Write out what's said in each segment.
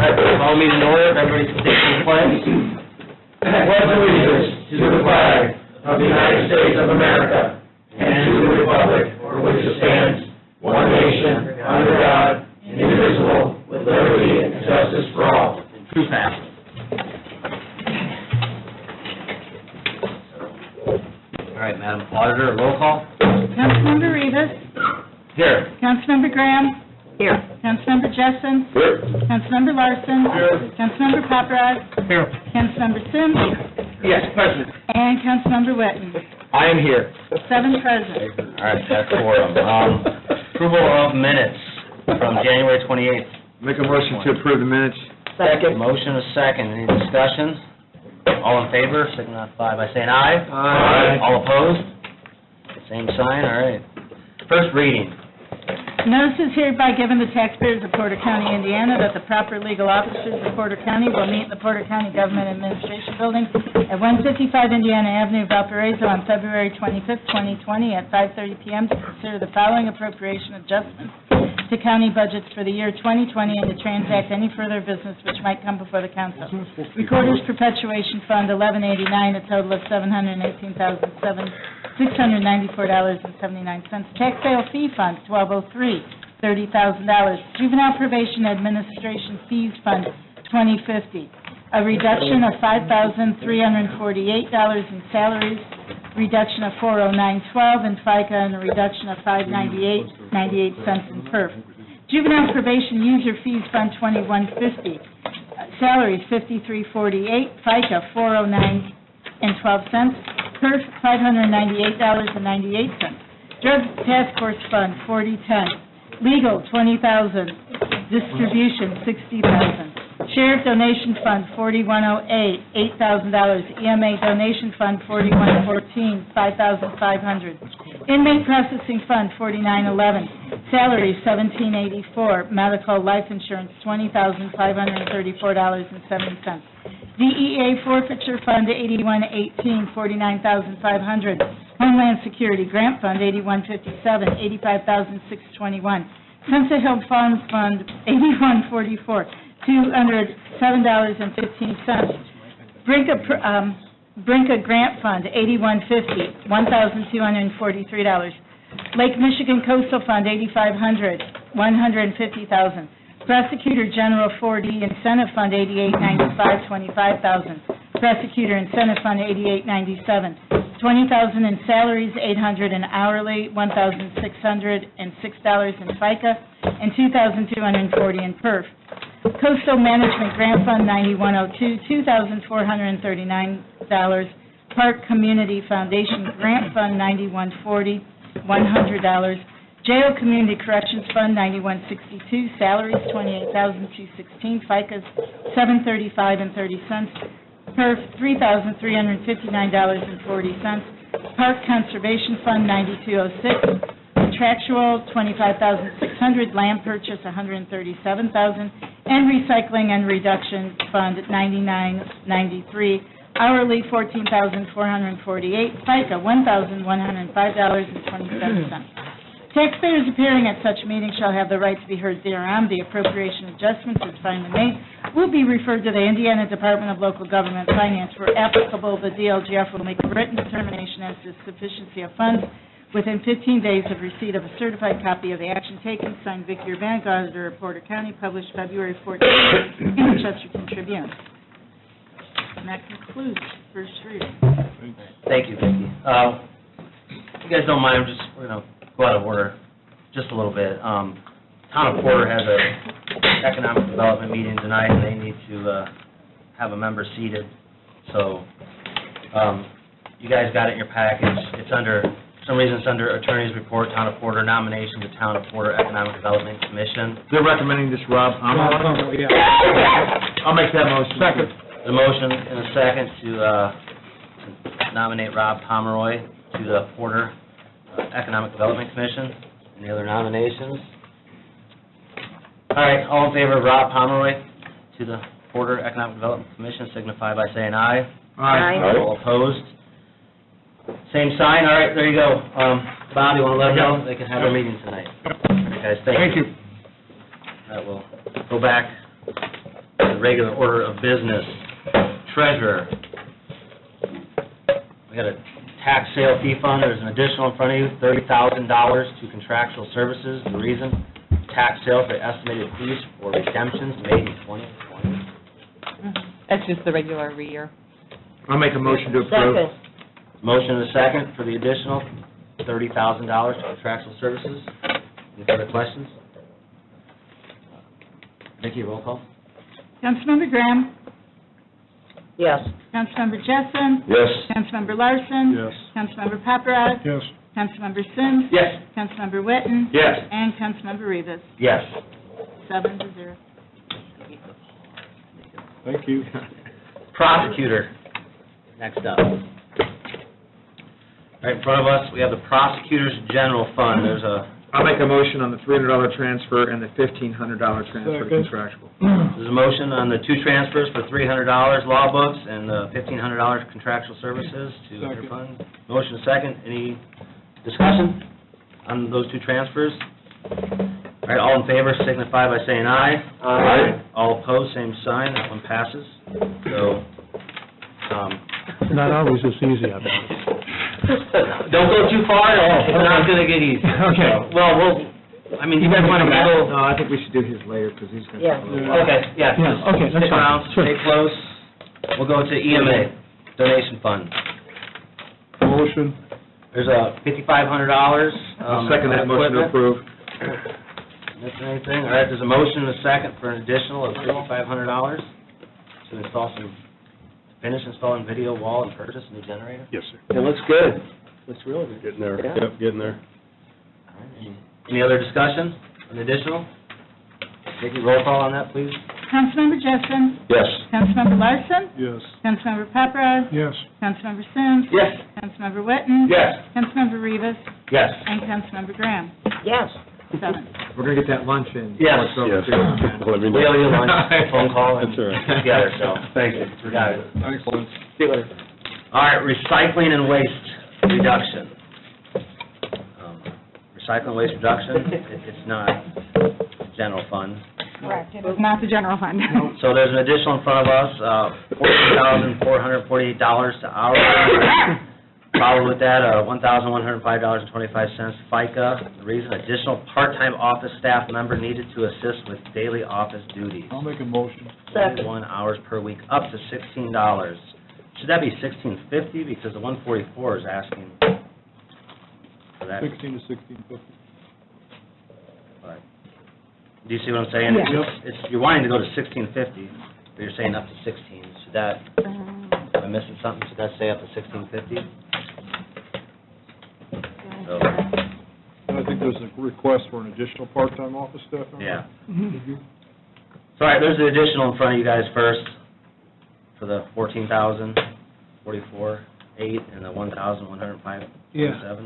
Call meeting in order. Everybody can take their place. Pledge allegiance to the flag of the United States of America and to the republic for which it stands, one nation, under God, indivisible, with liberty and justice for all. True fast. All right, Madam Auditor, roll call. Councilmember Rivas. Here. Councilmember Graham. Here. Councilmember Jessen. Here. Councilmember Larson. Here. Councilmember Paparad. Here. Councilmember Sims. Yes, President. And Councilmember Witten. I am here. 7 present. All right, that's quorum. Approval of minutes from January 28th. Make a motion to approve the minutes. Second. Motion is second. Any discussion? All in favor, signify by saying aye. Aye. All opposed? Same sign, all right. First reading. Notice is hereby given the taxpayers of Porter County, Indiana, that the proper legal officers of Porter County will meet in the Porter County Government Administration Building at 155 Indiana Avenue, Valparaiso, on February 25th, 2020, at 5:30 p.m. to consider the following appropriation adjustments to county budgets for the year 2020 and to transact any further business which might come before the council. Recorder's Perpetuation Fund, 1189, a total of $718,694.79. Tax Sale Fee Fund, 1203, $30,000. Juvenile Probation Administration Fees Fund, 2050, a reduction of $5,348 in salaries, reduction of $409.12 in FICA, and a reduction of $598.98 in PERF. Juvenile Probation User Fees Fund, 2150, salaries $53.48, FICA $409.12, PERF $598.98. Drug Task Force Fund, 4010, legal $20,000, distribution $60,000. Sheriff Donation Fund, 4108, $8,000. EMA Donation Fund, 4114, $5,500. Inmate Processing Fund, 4911, salary $1784, medical life insurance $20,534.70. DEA Forfeiture Fund, 8118, $49,500. Homeland Security Grant Fund, 8157, $85,621. Census Hill Farms Fund, 8144, $207.15. Brinka Grant Fund, 8150, $1,243. Lake Michigan Coastal Fund, 8500, $150,000. Prosecutor General 4D Incentive Fund, 8895, $25,000. Prosecutor Incentive Fund, 8897, $20,000 in salaries, $800 in hourly, $1,606 in FICA, and $2,240 in PERF. Coastal Management Grant Fund, 9102, $2,439. Park Community Foundation Grant Fund, 9140, $100. Jail Community Corrections Fund, 9162, salaries $28,216, FICAs $735.30, PERF $3,359.40, Park Conservation Fund 9206, contractual $25,600, land purchase $137,000, and Recycling and Reduction Fund 9993, hourly $14,448, FICA $1,105.27. Taxpayers appearing at such meeting shall have the right to be heard thereon. The appropriation adjustments, as finally made, will be referred to the Indiana Department of Local Government Finance. Where applicable, the DLGF will make a written determination as to sufficiency of funds within 15 days of receipt of a certified copy of the action taken, signed Vicki Urbanek, Auditor of Porter County, published February 14th in the Chesterton Tribune. And that concludes first reading. Thank you, Vicki. If you guys don't mind, we're going to go out of order just a little bit. Town of Porter has a economic development meeting tonight, and they need to have a member seated. So you guys got it in your package. It's under, for some reason, it's under Attorney's Report, Town of Porter, nomination to Town of Porter Economic Development Commission. They're recommending this, Rob. I'll make that motion. Second. The motion and a second to nominate Rob Pomeroy to the Porter Economic Development Commission. Any other nominations? All right, all in favor of Rob Pomeroy to the Porter Economic Development Commission signify by saying aye. Aye. All opposed? Same sign. All right, there you go. Bob, you want to let them know they can have their meeting tonight? All right, guys, thank you. Thank you. All right, we'll go back regular order of business. Treasurer. We got a tax sale fee fund, there's an additional in front of you, $30,000 to contractual services. The reason, tax sale for estimated fees for redemptions made in 2020. That's just the regular every year. I'll make a motion to approve. Motion and a second for the additional $30,000 to contractual services. Any further questions? Vicki, roll call. Councilmember Graham? Yes. Councilmember Jessen? Yes. Councilmember Larson? Yes. Councilmember Paparad? Yes. Councilmember Sims? Yes. Councilmember Witten? Yes. And Councilmember Rivas. Yes. 7-0. Thank you. Prosecutor, next up. Right in front of us, we have the Prosecutor's General Fund. There's a, I'll make a motion on the $300 transfer and the $1,500 transfer to contractual. there's a motion on the two transfers for $300 law books and the $1,500 contractual services to your fund. Motion is second. Any discussion on those two transfers? All right, all in favor signify by saying aye. Aye. All opposed, same sign. That one passes. So, Not always this easy, I bet. don't go too far. It's not going to get easy. Okay. Well, I mean, you guys want to go? No, I think we should do his later, because he's going to... Yeah. Okay, yeah. Yeah, just okay, that's Stick fine. around, Sure. stay close. We'll go to EMA, donation fund. Motion. There's a $5,500. I'll second that motion to approve. Missing anything? All right, there's a motion and a second for an additional of $5,500 to install finish installing video wall and purchase a new generator. Yes, sir. It looks good. Looks really good. Getting there. Yeah. Yep, getting there. All right, any other discussion on the additional? Vicki, roll call on that, please. Councilmember Jessen? Yes. Councilmember Larson? Yes. Councilmember Paparad? Yes. Councilmember Sims? Yes. Councilmember Witten? Yes. Councilmember Rivas? Yes. And Councilmember Graham. Yes. 7. We're going to get that lunch in. Yes. Before it's Yes. over, too. Let me We owe you know. lunch, phone call, and That's all right. together, so. Thank you. We got it. Excellent. See you later. All right, recycling and waste reduction. Recycling and waste reduction, it's not general fund. Correct. It is not the general fund. So there's an additional in front of us, $14,448 to our, followed with that, $1,105.25 FICA. The reason, additional part-time office staff member needed to assist with daily office duties. I'll make a motion. 21 hours per week, up to $16. Should that be $16.50, because the 144 is asking for that? 16 to 16.50. But, do you see what I'm saying? Yeah. You're wanting to go to $16.50, but you're saying up to 16. Should that, am I missing something? Should that say up to $16.50? So, And I think there's a request for an additional part-time office staff member. yeah. Mhm. So, all right, there's the additional in front of you guys first, for the $14,044.8 and the $1,105.27. Yeah.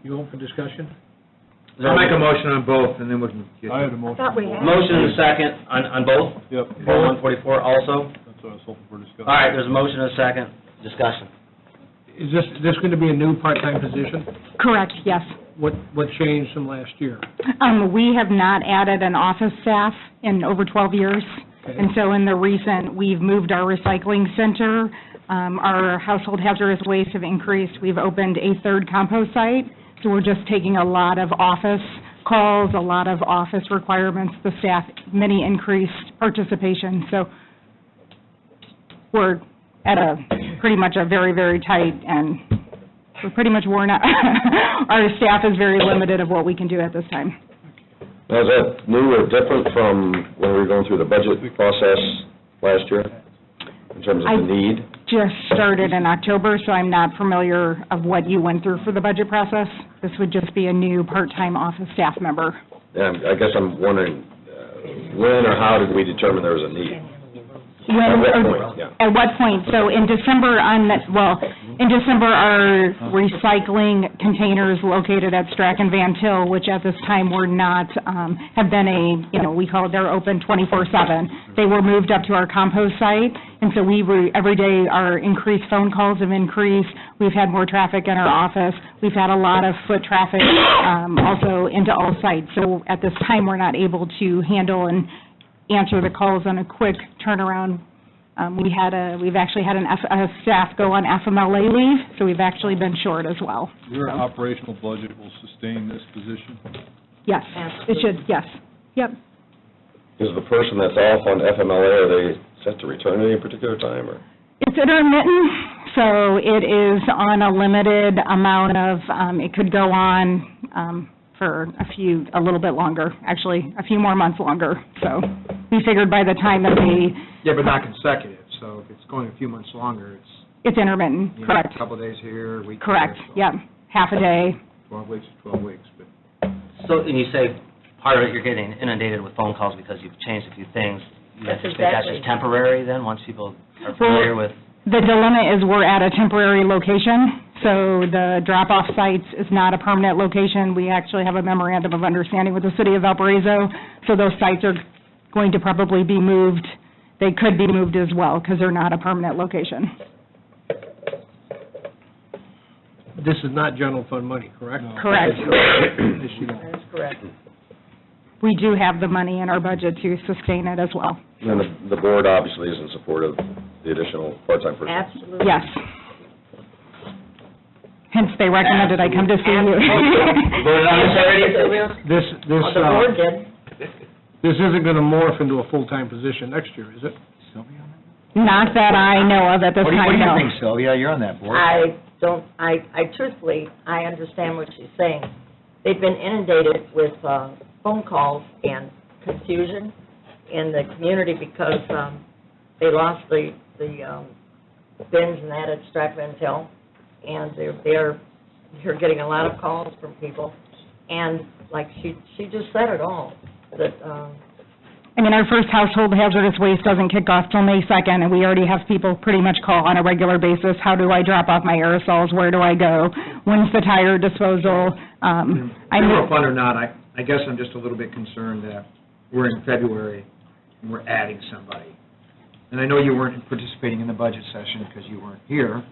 You open discussion? Is there I'll make a motion on both, and then we can get... I had a motion. thought we had. Motion and a second on both, Yep. for 144 also? That's what I was hoping for discussion. All right, there's a motion and a second, discussion. Is this going to be a new part-time position? Correct, yes. What changed from last year? We have not added an office staff in over 12 years. Okay. And so in the recent, we've moved our recycling center, our household hazardous waste have increased, we've opened a third compost site, so we're just taking a lot of office calls, a lot of office requirements, the staff, many increased participation, so we're at pretty much a very, very tight, and we're pretty much worn out. Our staff is very limited of what we can do at this time. Now, is that new or different from when we were going through the budget process last year, in terms of the need? Just started in October, so I'm not familiar of what you went through for the budget process. This would just be a new part-time office staff member. And I guess I'm wondering, when or how did we determine there was a need? When, At what or- point? Yeah. At what point? So in December, in December, our recycling containers located at Strachan Van Til, which at this time were not, have been we call it, they're open 24/7. They were moved up to our compost site, and so every day our increased phone calls have increased. We've had more traffic in our office. We've had a lot of foot traffic also into all sites. So at this time, we're not able to handle and answer the calls on a quick turnaround. We've actually had a staff go on FMLA leave, so we've actually been short as well. Your operational budget will sustain this position? Yes, it should, yes, yep. Is the person that's off on FMLA, are they set to return at any particular time, or? It's intermittent, so it is on a limited amount of, it could go on for a little bit longer, actually, a few more months longer. So we figured by the time that Yeah, but not consecutive, so if it's going a few months longer, it's intermittent, you know, correct, a couple of days here, a week there. correct, so yep, half a day. 12 weeks is 12 weeks, but So, and you say part of it, you're getting inundated with phone calls because you've changed a few things. You That's anticipate that's exactly. just temporary then, once people are familiar with? The dilemma is we're at a temporary location, so the drop-off sites is not a permanent location. We actually have a memorandum of understanding with the city of Valparaiso, so those sites are going to probably be moved. They could be moved as well, because they're not a permanent location. This is not general fund money, correct? Correct. Yes, you know. That's correct. We do have the money in our budget to sustain it as well. And the board obviously is in support of the additional part-time person. Absolutely. Yes. Hence, they recommended I come to see you. Voted on this already? This, Oh, the board did. this isn't going to morph into a full-time position next year, is it? Not that I know of at this time, no. Sylvia? You're on that board. I truthfully, I understand what she's saying. They've been inundated with phone calls and confusion in the community because they lost the bins and that at Strack Van Til, and they're getting a lot of calls from people. And like she just said it all, that I mean, our first household hazardous waste doesn't kick off till May 2nd, and we already have people pretty much call on a regular basis, how do I drop off my aerosols, where do I go, when's the tire disposal? General fund or not, I guess I'm just a little bit concerned that we're in February and we're adding somebody. And I know you weren't participating in the budget session because you weren't here,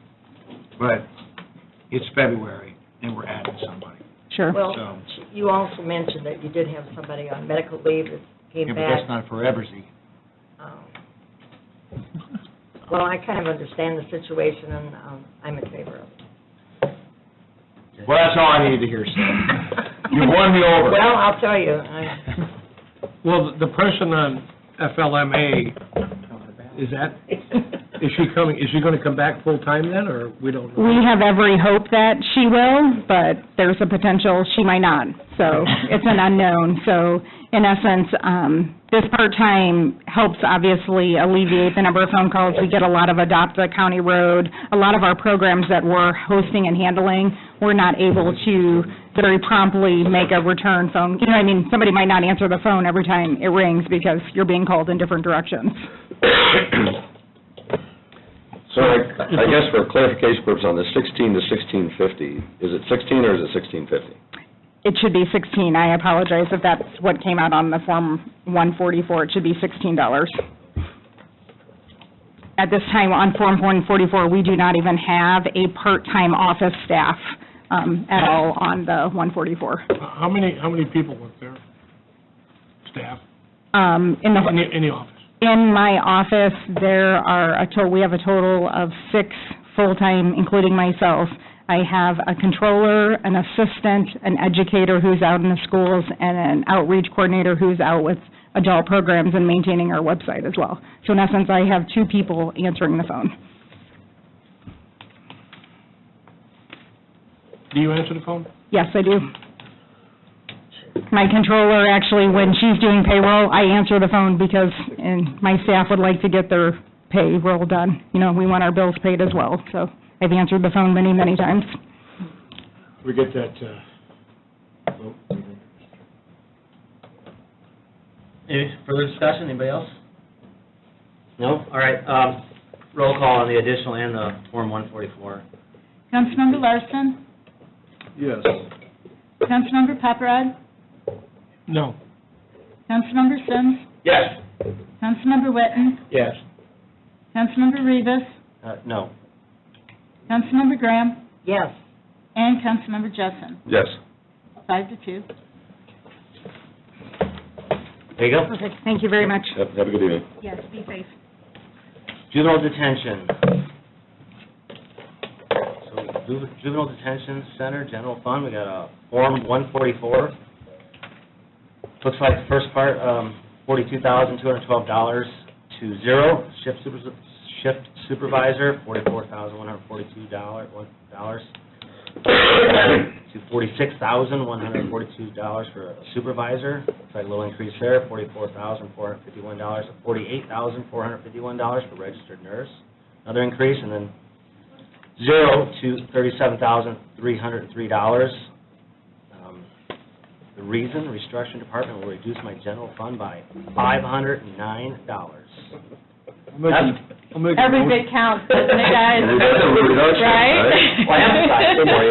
but it's February and we're adding somebody. Sure. well, So- you also mentioned that you did have somebody on medical leave that came Yeah, but back. that's not forever, Z. Well, I kind of understand the situation, and I'm in favor of it. Well, that's all I needed to hear, sir. You won me over. Well, I'll tell you, Well, the person on FLMA, is she going to come back full-time then, or we don't know? We have every hope that she will, but there's a potential she might not. So it's an unknown. So in essence, this part-time helps obviously alleviate the number of phone calls. We get a lot of Adopt a County Road. A lot of our programs that we're hosting and handling, we're not able to very promptly make a return phone. You know what I mean? Somebody might not answer the phone every time it rings because you're being called in different directions. So I guess for clarification purposes on the 16 to 1650, is it 16 or is it 1650? It should be 16. I apologize if that's what came out on the Form 144. It should be $16. At this time, on Form 144, we do not even have a part-time office staff at all on the 144. How many people work there? Staff? In In the office? In my office, we have a total of 6 full-time, including myself. I have a controller, an assistant, an educator who's out in the schools, and an outreach coordinator who's out with adult programs and maintaining our website as well. So in essence, I have 2 people answering the phone. Do you answer the phone? Yes, I do. My controller, actually, when she's doing payroll, I answer the phone because my staff would like to get their payroll done. You know, we want our bills paid as well, so I've answered the phone many, many times. We get that, Any further discussion, anybody else? No? All right, roll call on the additional and the Form 144. Councilmember Larson? Yes. Councilmember Paparad? No. Councilmember Sims? Yes. Councilmember Witten? yes. Councilmember Rivas? No. Councilmember Graham? yes. And Councilmember Jessen. Yes. 5-2. There you go. Perfect, thank you very much. Have a good evening. Yes, be safe. Juvenile detention. So Juvenile Detention Center, general fund, we got a Form 144. Looks like the first part, $42,212 to zero. Shift supervisor, $44,142 to $46,142 for a supervisor. Looks like a little increase there, $44,451 to $48,451 for registered nurse. Another increase, and then zero to $37,303. The reason, restructuring department will reduce my general fund by $509. Every bit counts, doesn't it, guys? It is a reduction, right? Well, I emphasize, don't worry.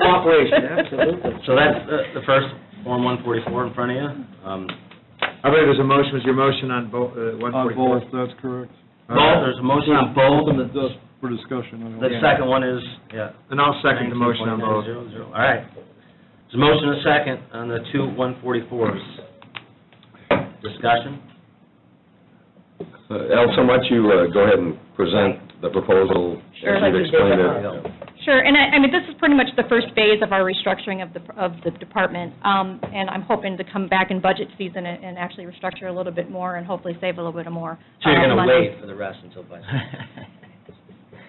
Cooperation, absolutely. So that's the first Form 144 in front of you. I believe there's a motion, was your motion on both, 144? On both, that's correct. Both, there's a motion on both. Just for discussion. The second one is, yeah. And I'll second the motion on both. 19.900. All right. There's a motion and a second on the two 144s. Discussion? Elson, why don't you go ahead and present the proposal Sure. as you've explained it? Sure, and I mean, this is pretty much the first phase of our restructuring of the department, and I'm hoping to come back in budget season and actually restructure a little bit more and hopefully save a little bit more. So you're going to money. wait for the rest until budget?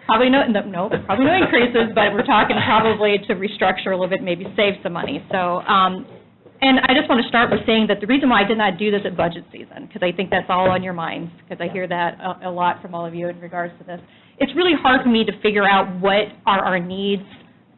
Probably probably no increases, but we're talking probably to restructure a little bit, maybe save some money. So, and I just want to start with saying that the reason why I did not do this at budget season, because I think that's all on your minds, because I hear that a lot from all of you in regards to this. It's really hard for me to figure out what are our needs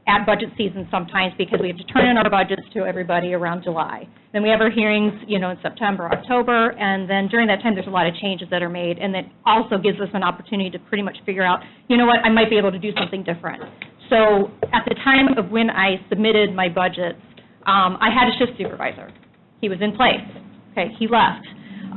at budget season sometimes, because we have to turn in our budgets to everybody around July. Then we have our hearings, in September, October, and then during that time, there's a lot of changes that are made, and that also gives us an opportunity to pretty much figure out, what, I might be able to do something different. So at the time of when I submitted my budgets, I had a shift supervisor. He was in place. Okay, he left.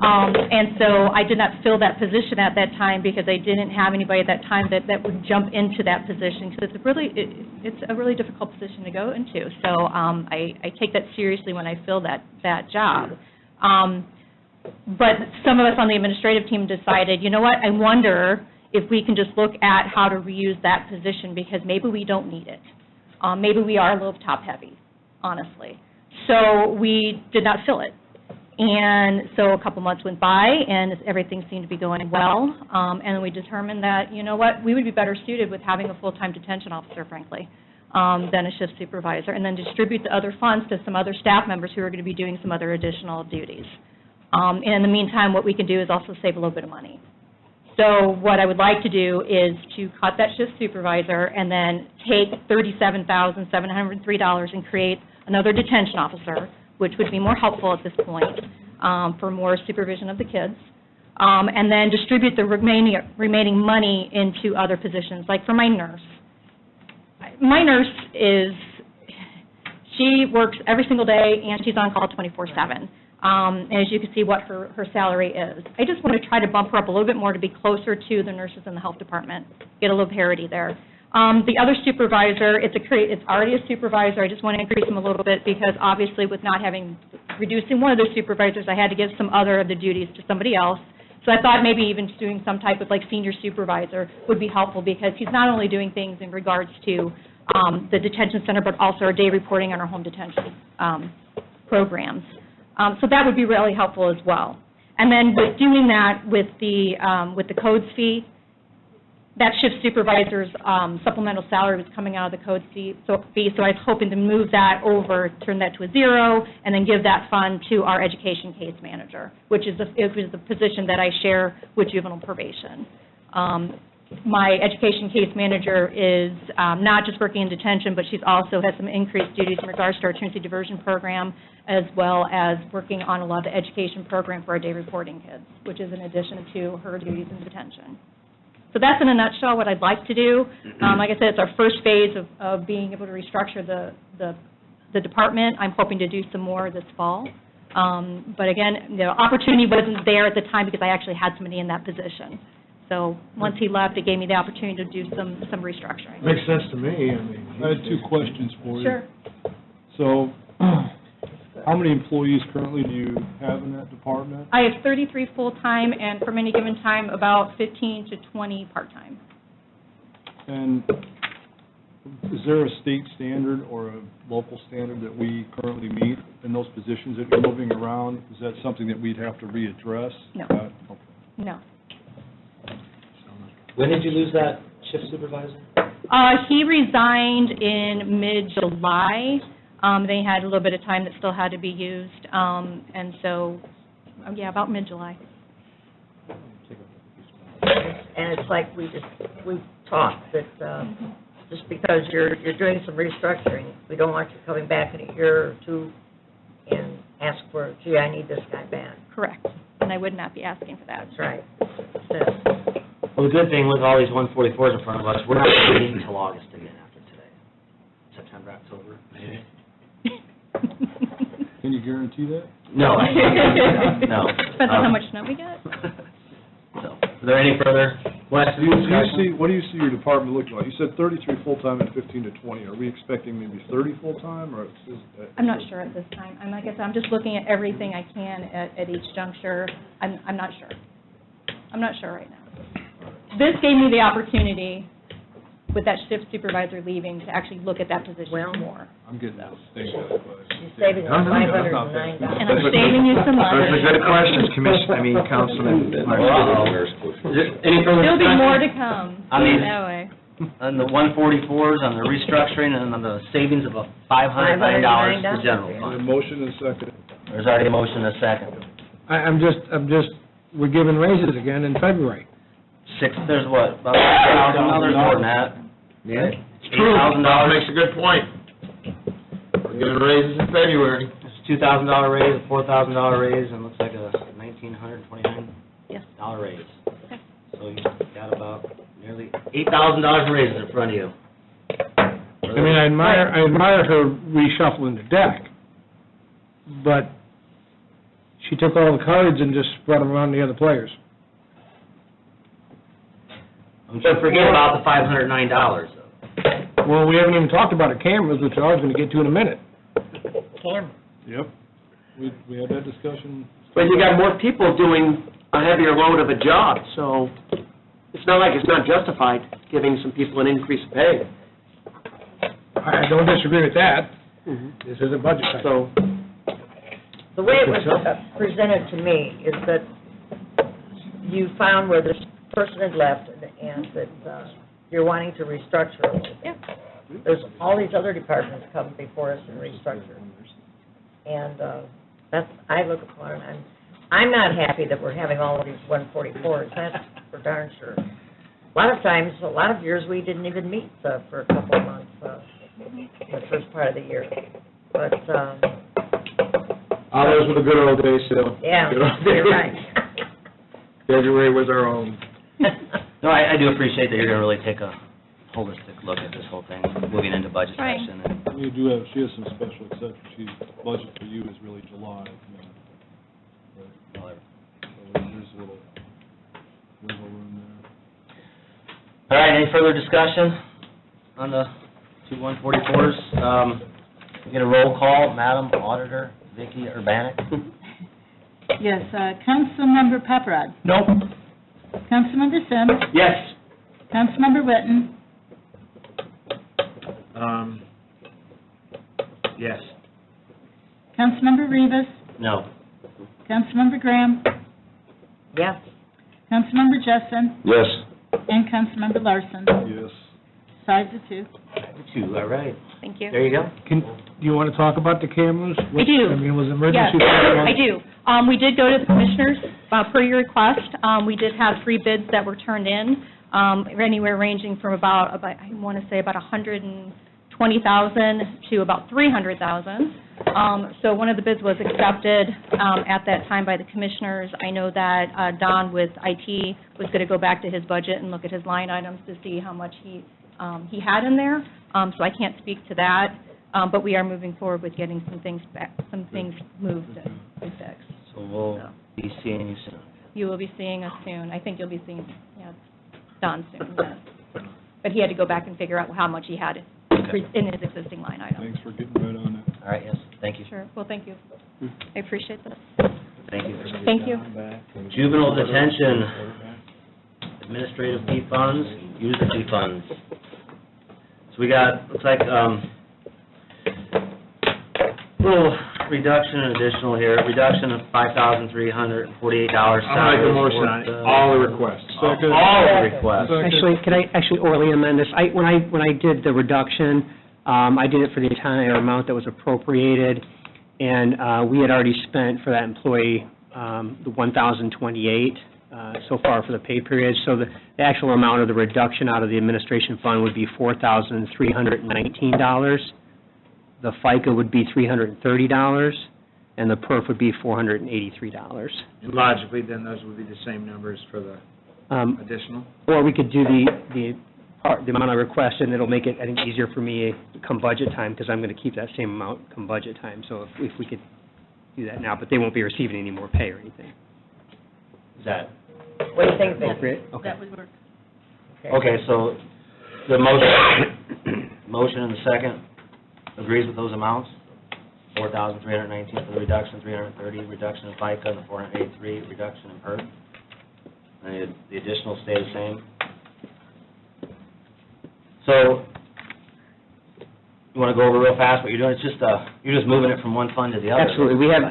And so I did not fill that position at that time because I didn't have anybody at that time that would jump into that position, because it's a really difficult position to go into. So I take that seriously when I fill that job. But some of us on the administrative team decided, I wonder if we can just look at how to reuse that position, because maybe we don't need it. Maybe we are a little top-heavy, honestly. So we did not fill it. And so a couple months went by, and everything seemed to be going well, and then we determined that, we would be better suited with having a full-time detention officer, frankly, than a shift supervisor, and then distribute the other funds to some other staff members who are going to be doing some other additional duties. And in the meantime, what we can do is also save a little bit of money. So what I would like to do is to cut that shift supervisor and then take $37,703 and create another detention officer, which would be more helpful at this point for more supervision of the kids, and then distribute the remaining money into other positions, like for my nurse. My nurse she works every single day, and she's on call 24/7. And as you can see what her salary is. I just want to try to bump her up a little bit more to be closer to the nurses in the health department, get a little parity there. The other supervisor, it's already a supervisor. I just want to increase him a little bit because obviously with not reducing one of the supervisors, I had to give some other of the duties to somebody else. So I thought maybe even just doing some type of senior supervisor would be helpful, because he's not only doing things in regards to the detention center, but also our day reporting on our home detention programs. So that would be really helpful as well. And then with doing that with the codes fee, that shift supervisor's supplemental salary was coming out of the code fee, so I was hoping to move that over, turn that to a zero, and then give that fund to our education case manager, which is the position that I share with juvenile probation. My education case manager is not just working in detention, but she's also has some increased duties in regards to our truancy diversion program, as well as working on a lot of the education program for our day reporting kids, which is in addition to her duties in detention. So that's in a nutshell what I'd like to do. Like I said, it's our first phase of being able to restructure the department. I'm hoping to do some more this fall. But again, the opportunity wasn't there at the time because I actually had somebody in that position. So once he left, it gave me the opportunity to do some restructuring. Makes sense to me. I had two questions for you. Sure. So, How many employees currently do you have in that department? I have 33 full-time, and from any given time, about 15 to 20 part-time. And is there a state standard or a local standard that we currently meet in those positions that you're moving around? Is that something that we'd have to readdress? No. Okay. No. When did you lose that shift supervisor? He resigned in mid-July. They had a little bit of time that still had to be used, and so, yeah, about mid-July. And it's like we've talked, that just because you're doing some restructuring, we don't want you coming back in a year or two and ask for, gee, I need this guy back. Correct. And I would not be asking for that. That's right. That's it. Well, the good thing with all these 144s in front of us, we're not waiting until August again after today. September, October, maybe? Can you guarantee that? No. No. Depends on how much snow we get. So, are there any further questions? What do you see your department looking like? You said 33 full-time and 15 to 20. Are we expecting maybe 30 full-time, or? I'm not sure at this time. Like I said, I'm just looking at everything I can at each juncture. I'm not sure. I'm not sure right now. This gave me the opportunity, with that shift supervisor leaving, to actually look at that position more. I'm getting those things. She's saving us $509. And I'm saving you some money. Those are good questions, Councilman. Any further There'll be discussion? more to come, I mean- that way. On the 144s, on the restructuring, and on the savings of $509 for general A fund. motion and a second. There's already a motion and a second. I'm just, we're giving raises again in February. There's what, about $6,000 more than that? Yeah. $8,000. Makes a good point. We're giving raises in February. It's a $2,000 raise, a $4,000 raise, and looks like a $1,929 Yes. raise. So you got about nearly $8,000 in raises in front of you. I mean, I admire her reshuffling the deck, but she took all the cards and just spread them around the other players. But forget about the $509, though. Well, we haven't even talked about the cameras, which I was going to get to in a minute. Camera. Yep. We had that discussion. But you got more people doing a heavier load of a job, so it's not like it's not justified giving some people an increase in pay. I don't disagree with that. This is a budget cycle. So, The way it was presented to me is that you found where this person had left and that you're wanting to restructure a little bit. Yeah. There's all these other departments come before us and restructure. And that's, I look upon it, I'm not happy that we're having all of these 144s, that's for darn sure. A lot of times, a lot of years, we didn't even meet for a couple of months, the first part of the year. But, those were the good old days, too. yeah, Good old you're days. right. February was our own. No, I do appreciate that you're going to really take a holistic look at this whole thing, moving into budget Right. session. And She has some special exceptions. She's, budget for you is really July. So there's a little wiggle room All there. right, any further discussion on the two 144s? We get a roll call, Madam Auditor Vicki Urbanek. Yes, Councilmember Pepperod, Nope. Councilmember Sims, Yes. Councilmember Witten, Yes. Councilmember Rivas, No. Councilmember Graham, Yeah, Councilmember Jessen, Yes. and Councilmember Larson. Yes. 5-2. 2, all right. Thank you. There you go. Do you want to talk about the cameras? I do. I mean, was Yes, emergency? I do. We did go to the commissioners, per your request. We did have 3 bids that were turned in, anywhere ranging from about I want to say about $120,000 to about $300,000. So one of the bids was accepted at that time by the commissioners. I know that Don with IT was going to go back to his budget and look at his line items to see how much he had in there. So I can't speak to that, but we are moving forward with getting some things moved and fixed. So we'll be seeing you soon. You will be seeing us soon. I think you'll be seeing, Don soon, yes. But he had to go back and figure out how much he had in his existing line item. Thanks for getting right on it. All right, yes, thank you. Sure, well, thank you. I appreciate this. Thank you. Thank you. Juvenile detention, administrative fee funds, user fee funds. So we got, looks like, little reduction and additional here, reduction of $5,348. I'll make a motion on all the requests. All the requests. Actually, could I actually orally amend this? When I did the reduction, I did it for the entire amount that was appropriated, and we had already spent for that employee the $1,028 so far for the pay period. So the actual amount of the reduction out of the administration fund would be $4,319. The FICA would be $330, and the PERF would be $483. And logically, then those would be the same numbers for the additional? Or we could do the amount I requested, and it'll make it, I think, easier for me come budget time, because I'm going to keep that same amount come budget time. So if we could do that now, but they won't be receiving any more pay or anything. Is that, What do you think, Vince? Appropriate? Okay. That would work. okay, so the motion and the second agrees with those amounts? 4,319 for the reduction, 330 reduction in FICA, and the 483 reduction in PERF? And the additional stay the same? So, you want to go over real fast what you're doing? It's just, you're just moving it from one fund to the other? Absolutely. We have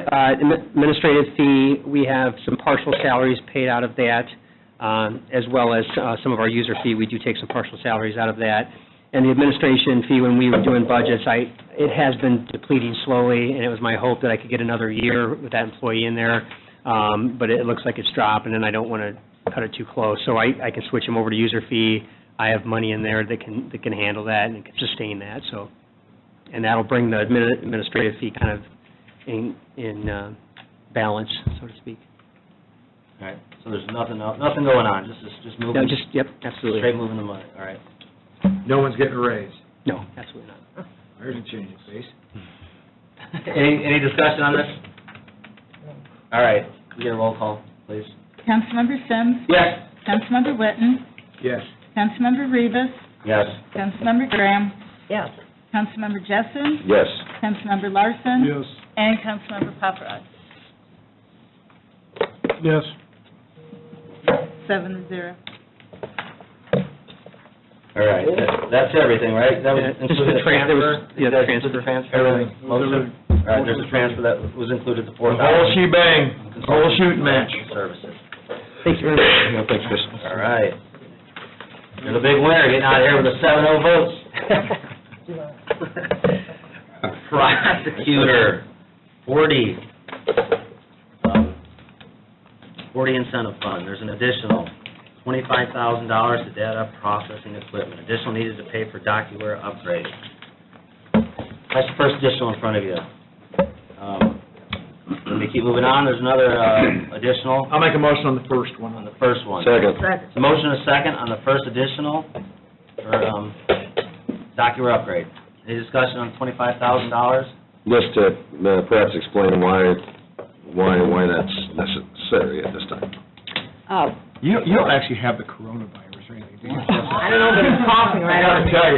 administrative fee, we have some partial salaries paid out of that, as well as some of our user fee. We do take some partial salaries out of that. And the administration fee, when we were doing budgets, it has been depleting slowly, and it was my hope that I could get another year with that employee in there, but it looks like it's dropping, and I don't want to cut it too close. So I can switch them over to user fee. I have money in there that can handle that and can sustain that. So, and that'll bring the administrative fee kind of in balance, so to speak. All right, so there's nothing going on, just moving? No, yep, absolutely. Straight moving the money, all right. No one's getting a raise. No, absolutely not. There's a change of pace. Any discussion on this? All right, we get a roll call, please. Councilmember Sims. Yes. Councilmember Witten. Yes. Councilmember Rivas. Yes. Councilmember Graham. Yes. Councilmember Jessen. Yes. Councilmember Larson. Yes. And Councilmember Paparad. Yes. 7-0. All right, that's everything, right? That was Yeah, just included the the transfer. transfer? Yeah, the That included the transfer? Everything. Motion? All right, there's a transfer that was included, the The 4,000. whole shebang, the whole shooting match. Services. Thank you very much. No, thanks, Chris. All right. You're the big winner, getting out of here with a 7-0 votes. Prosecutor, 40 incentive fund. There's an additional $25,000 to data processing equipment. Additional needed to pay for DocuWare upgrade. That's the first additional in front of you. Let me keep moving on. There's another additional I'll make a motion on the first one. on the first one. Second. So motion and a second on the first additional for DocuWare upgrade. Any discussion on $25,000? Just to perhaps explain why that's necessary at this time. You don't actually have the coronavirus or anything, do you? I don't know, but he's coughing right I out. gotta tell you,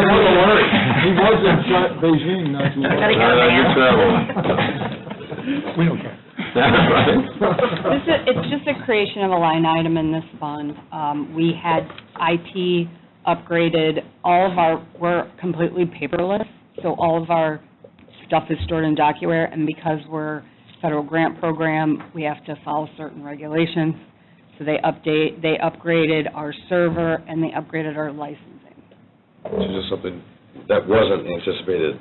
you're a little worried. He was in Beijing not too long Gotta ago. get him Good in. travel. We don't care. It's just a creation of a line item in this fund. We had IT upgraded, we're completely paperless, so all of our stuff is stored in DocuWare, and because we're a federal grant program, we have to follow certain regulations. So they upgraded our server, and they upgraded our licensing. This is just something that wasn't anticipated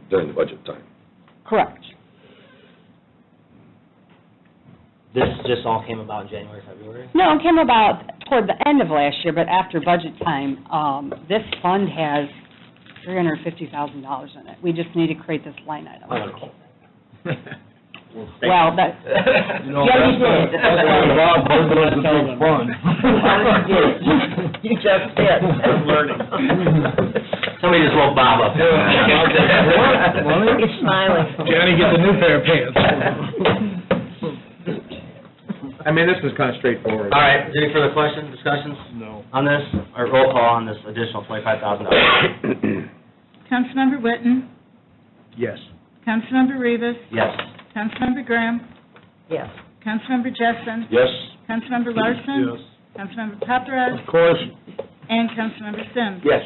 during the budget time. Correct. This just all came about in January, February? No, it came about toward the end of last year, but after budget time, this fund has $350,000 in it. We just need to create this line item. Well, that, You know, yeah, you did. That's why Bob was the big fun. You just did. Learning. Somebody just woke Bob up. He's smiling. Johnny, get the new pair of pants. I mean, this is kind of straightforward. All right, any further questions, discussions No. on this, or roll call on this additional $25,000? Councilmember Witten. Yes. Councilmember Rivas. Yes. Councilmember Graham. Yes. Councilmember Jessen. Yes? Councilmember Larson. Yes. Councilmember Paparad. Of course, And Councilmember Sims. Yes.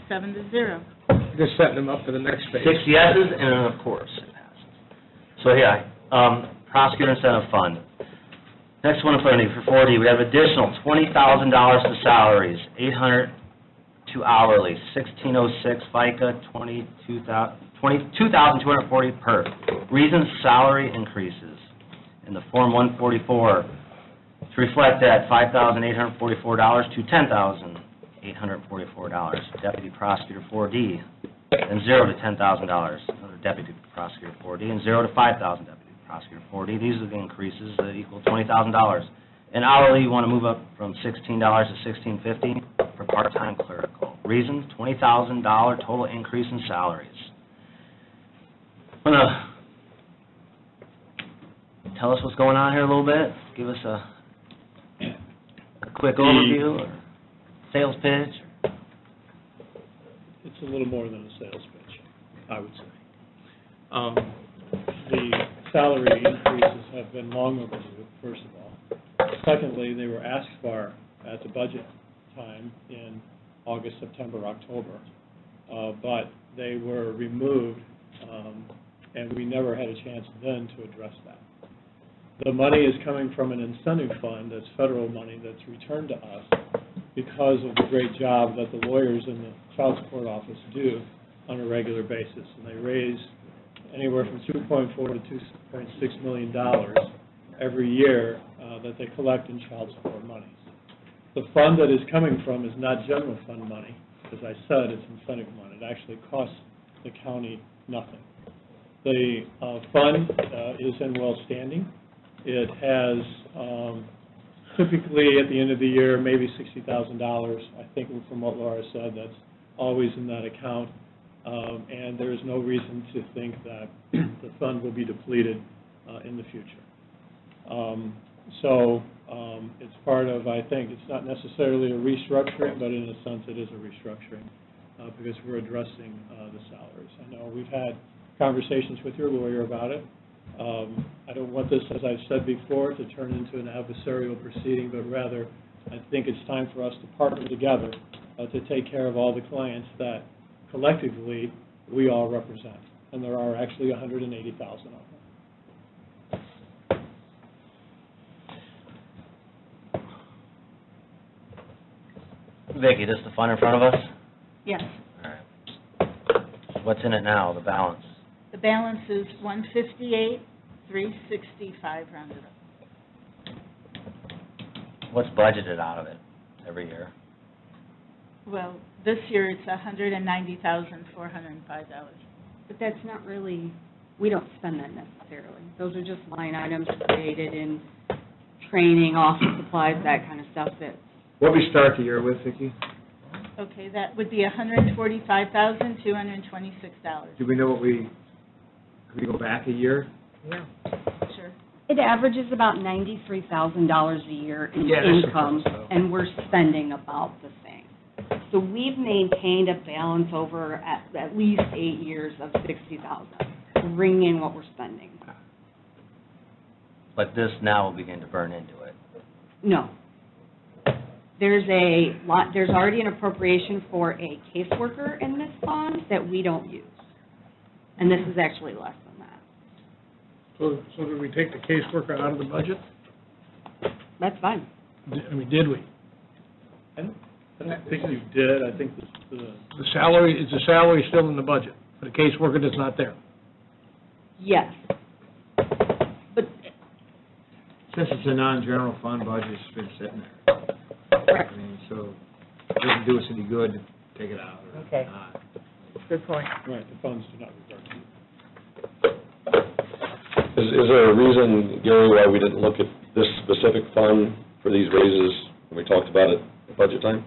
7-0. just setting them up for the next phase. 6 yeses, and then of course it passes. So, yeah, prosecutor incentive fund. Next one in front of me, for 4D, we have additional $20,000 to salaries, $800 to hourly, 1606 FICA, 22,240 per. Reasons salary increases in the Form 144 to reflect that $5,844 to $10,844. Deputy prosecutor 4D, and 0 to $10,000. Another deputy prosecutor 4D, and 0 to $5,000 deputy prosecutor 4D. These are the increases that equal $20,000. And hourly, you want to move up from $16 to $16.50 for part-time clerical. Reason, $20,000 total increase in salaries. Want to tell us what's going on here a little bit? Give us a quick overview or sales pitch? It's a little more than a sales pitch, I would say. The salary increases have been long overdue, first of all. Secondly, they were asked for at the budget time in August, September, October, but they were removed, and we never had a chance then to address that. The money is coming from an incentive fund that's federal money that's returned to us because of the great job that the lawyers in the child support office do on a regular basis. And they raise anywhere from $2.4 to $2.6 million every year that they collect in child support monies. The fund that is coming from is not general fund money. As I said, it's incentive money. It actually costs the county nothing. The fund is in well standing. It has typically at the end of the year maybe $60,000. I think from what Laura said, that's always in that account. And there is no reason to think that the fund will be depleted in the future. It's part of, I think, it's not necessarily a restructuring, but in a sense it is a restructuring because we're addressing the salaries. I know we've had conversations with your lawyer about it. I don't want this, as I've said before, to turn into an adversarial proceeding, but rather I think it's time for us to partner together to take care of all the clients that collectively we all represent. And there are actually 180,000 of them. Vicki, this the fund in front of us? Yes. All right. What's in it now, the balance? The balance is 158,365 rounded up. What's budgeted out of it every year? Well, this year it's $190,405. But that's not really, we don't spend that necessarily. Those are just line items created in training, office supplies, that kind of stuff that. What we start the year with, Vicki? Okay, that would be $145,226. Do we know what could we go back a year? Yeah. Sure. It averages about $93,000 a year in Yeah, that's income, supposed to. and we're spending about the same. So we've maintained a balance over at least 8 years of $60,000, bringing in what we're spending. But this now will begin to burn into it. No. There's already an appropriation for a caseworker in this fund that we don't use. And this is actually less than that. So did we take the caseworker out of the budget? That's fine. Did we? I don't think you did. I think The salary, is the salary still in the budget? The caseworker is not there? Yes. But, Since it's a non-general fund budget, it's been sitting there. correct. I mean, so it doesn't do us any good to take it out or Okay. not. Good point. right, the funds do not revert to you. Is there a reason, Gary, why we didn't look at this specific fund for these raises when we talked about it at budget time?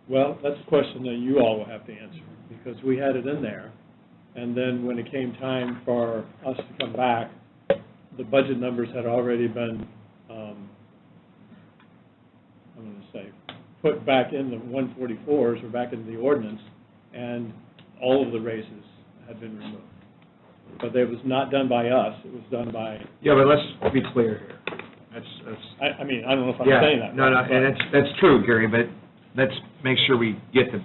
Well, that's a question that you all will have to answer, because we had it in there, and then when it came time for us to come back, the budget numbers had already been, I'm going to say, put back in the 144s or back into the ordinance, and all of the raises had been removed. but it was not done by us, it was done by, Yeah, but let's be clear here. That's, I mean, I don't know if I'm yeah, saying that. no, right, and but- that's true, Gary, but let's make sure we get the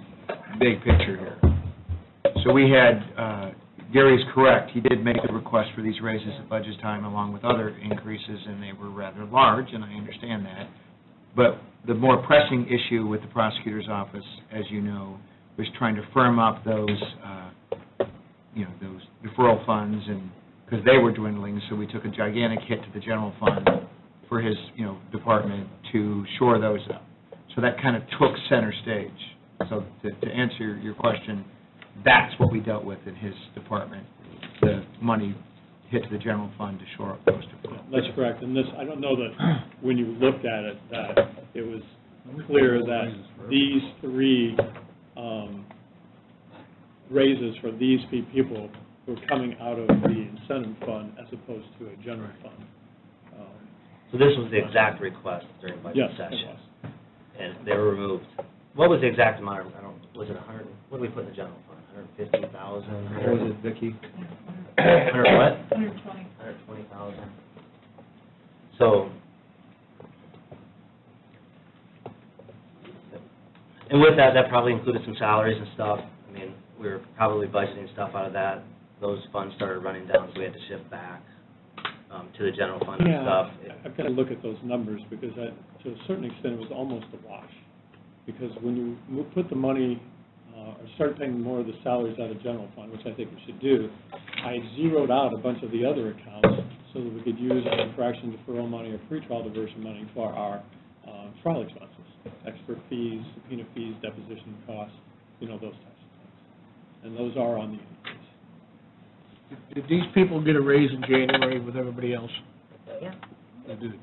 big picture here. So we had, Gary's correct, he did make a request for these raises at budget time along with other increases, and they were rather large, and I understand that. But the more pressing issue with the prosecutor's office, as you know, was trying to firm up those, those deferral funds, and, because they were dwindling, so we took a gigantic hit to the general fund for his, department to shore those up. So that kind of took center stage. So to answer your question, that's what we dealt with in his department. The money hit to the general fund to shore up those deferrals. That's correct, and this, I don't know that when you looked at it, that it was clear that these three raises for these people were coming out of the incentive fund as opposed to a general fund. So this was the exact request during budget Yes, it session? was. And they were removed. What was the exact amount? Was it 100, what did we put in the general fund? 150,000? What was it, Vicki? 100 what? 120. 120,000. So, and with that, that probably included some salaries and stuff. I mean, we were probably budgeting stuff out of that. Those funds started running down, so we had to shift back to the general fund and stuff. I've got to look at those numbers, because to a certain extent, it was almost a wash. Because when you put the money, or start paying more of the salaries out of general fund, which I think we should do, I zeroed out a bunch of the other accounts so that we could use our infraction deferral money or pretrial diversion money for our trial expenses, expert fees, subpoena fees, deposition costs, those types of things. And those are on the increase. Did these people get a raise in January with everybody else? Yeah. They did.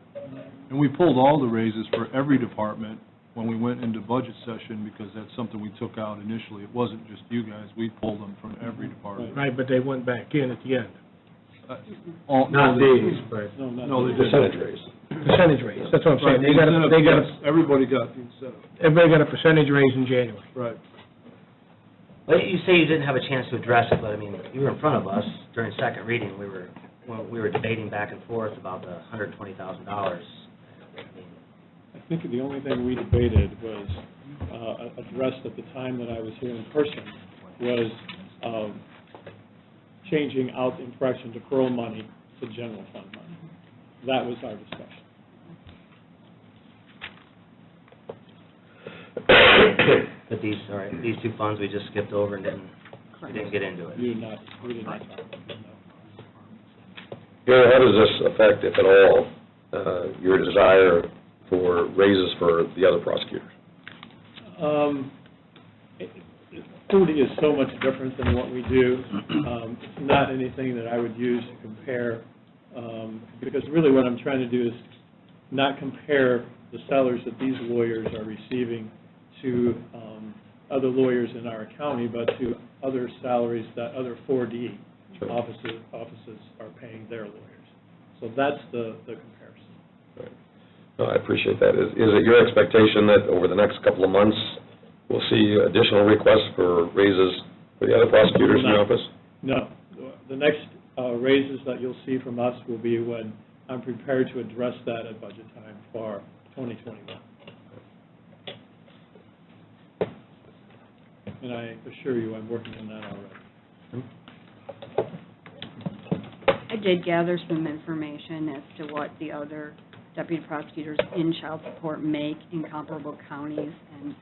And we pulled all the raises for every department when we went into budget session, because that's something we took out initially. It wasn't just you guys, we pulled them from every department. Right, but they went back in at the end. Not these, but. No, they didn't. Percentage raise. Percentage raise, that's what I'm saying. Right, everybody got the incentive. Everybody got a percentage raise in January. Right. Well, you say you didn't have a chance to address it, but I mean, you were in front of us during second reading. We were debating back and forth about the $120,000. I think the only thing we debated was, addressed at the time that I was here in person, was changing out the infraction deferral money to general fund money. That was our discussion. But these two funds we just skipped over and we didn't get into it. We did not talk about it, no. Gary, how does this affect, if at all, your desire for raises for the other prosecutors? 40 is so much different than what we do. It's not anything that I would use to compare, because really what I'm trying to do is not compare the salaries that these lawyers are receiving to other lawyers in our county, but to other salaries that other 4D Sure. offices are paying their lawyers. So that's the comparison. Right. No, I appreciate that. Is it your expectation that over the next couple of months, we'll see additional requests for raises for the other prosecutors in the office? No. The next raises that you'll see from us will be when I'm prepared to address that at budget time for 2021. And I assure you, I'm working on that already. I did gather some information as to what the other deputy prosecutors in child support make in comparable counties. And,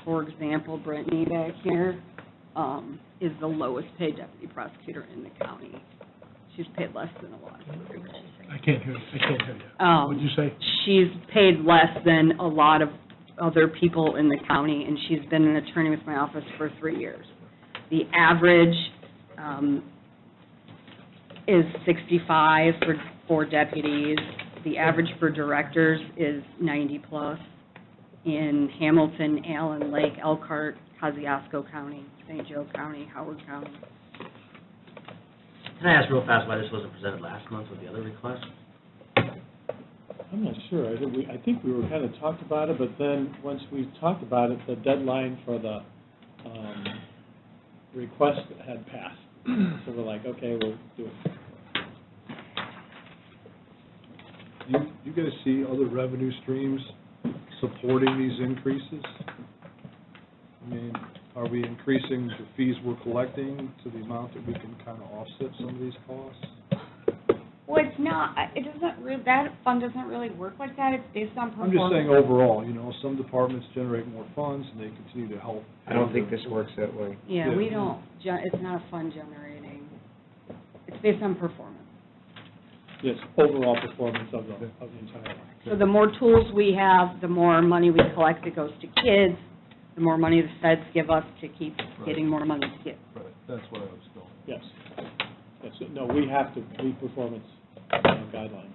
for example, Brittany back here is the lowest paid deputy prosecutor in the county. She's paid less than a lot of other people. I can't hear you. What'd you say? She's paid less than a lot of other people in the county, and she's been an attorney with my office for 3 years. The average is 65 for deputies. The average for directors is 90-plus in Hamilton, Allen Lake, Elkhart, Kosciuszko County, St. Joe County, Howard County. Can I ask real fast why this wasn't presented last month with the other request? I'm not sure. I think we were kind of talked about it, but then once we talked about it, the deadline for the request had passed. So we're like, okay, we'll do it. You guys see other revenue streams supporting these increases? I mean, are we increasing the fees we're collecting to the amount that we can kind of offset some of these costs? Well, it's not, it doesn't, that fund doesn't really work like that, it's based on I'm performance. just saying overall, some departments generate more funds and they continue to help. I don't think this works that way. Yeah, Yeah. we don't, it's not a fund generating, it's based on performance. Yes, overall performance of the entire. So the more tools we have, the more money we collect that goes to kids, the more money the feds give us to keep getting more money to kids. Right, that's what I was going. Yes. Yes, no, we have to meet performance guidelines,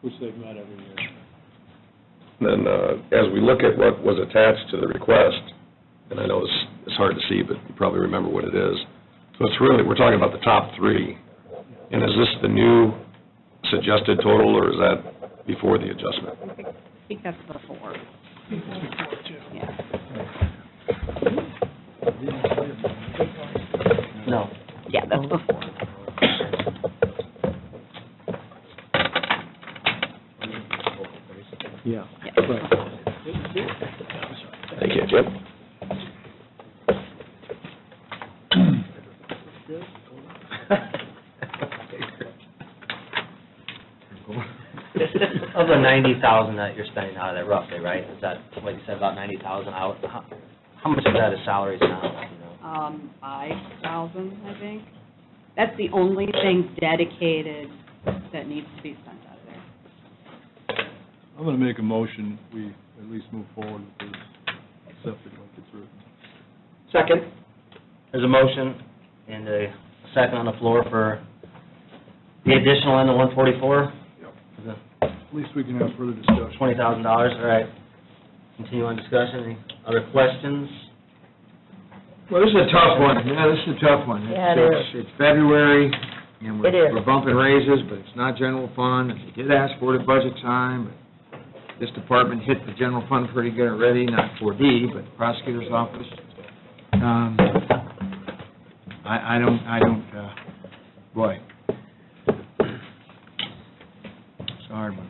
which they've met every year. Then, as we look at what was attached to the request, and I know it's hard to see, but you probably remember what it is. So it's really, we're talking about the top three. And is this the new suggested total, or is that before the adjustment? I think that's before. Yeah. No. Yeah, that's before. Yeah. Right. Thank you, Jim. Of the 90,000 that you're spending out of that roughly, right? Is that what you said, about 90,000 out? How much of that is salaries now, you know? 5,000, I think. That's the only thing dedicated that needs to be spent out of there. I'm going to make a motion, we at least move forward with this, accept it like it's written. Second. There's a motion and a second on the floor for the additional in the 144? Yep. At least we can have further discussion. $20,000, all right. Continue on discussion. Any other questions? Well, this is a tough one. Yeah, this is a tough one. Yeah, it It's February, and It is. we're bumping raises, but it's not general fund. And they did ask for it at budget time, but this department hit the general fund pretty good already, not 4D, but the prosecutor's office. I don't, boy. It's a hard one.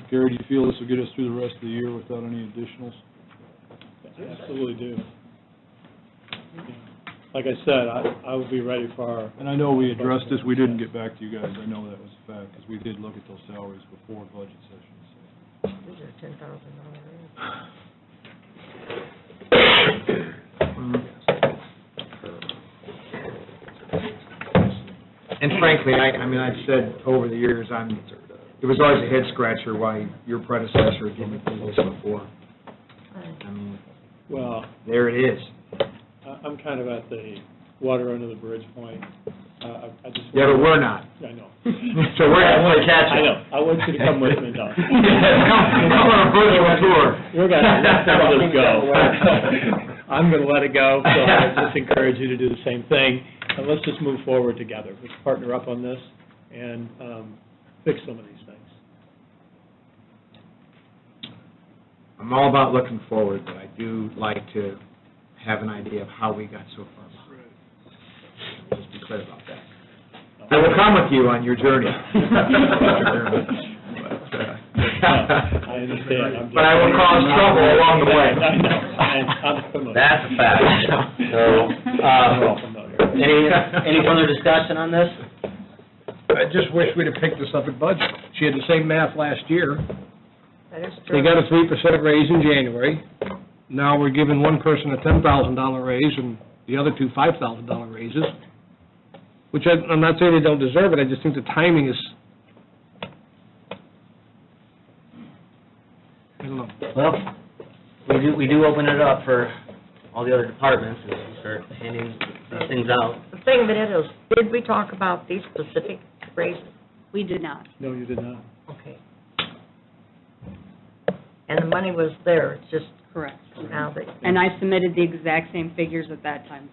Gary, do you feel this will get us through the rest of the year without any additionals? I absolutely do. Like I said, I will be ready for our. And I know we addressed this, we didn't get back to you guys, I know that was a fact, because we did look at those salaries before budget sessions. These are $10,000 And frankly, I mean, I've said over the years, it was always a head scratcher why your predecessor didn't do this before. I mean, Well, there it is. I'm kind of at the water under the bridge point. I just. Yeah, but we're not. I know. So we're going to catch I it. know. I want you to come with me, Don. Come on a virtual tour. We're going to let some of this go. I'm going to let it go, so I just encourage you to do the same thing. And let's just move forward together. Let's partner up on this and fix some of these things. I'm all about looking forward, but I do like to have an idea of how we got so far behind. Just be clear about that. I will come with you on your journey. I understand. But I will cause trouble along the way. I know. I'm familiar. That's a fact. So, We're all familiar. any further discussion on this? I just wish we'd have picked this up at budget. She had the same math last year. That is They true. got a 3% raise in January. Now we're giving one person a $10,000 raise and the other two $5,000 raises, which I'm not saying they don't deserve it, I just think the timing is, I don't know. Well, we do open it up for all the other departments and start handing these things out. The thing of it is, did we talk about these specific raises? We did not. No, you did not. Okay. And the money was there, it's just Correct. now that. And I submitted the exact same figures at that time.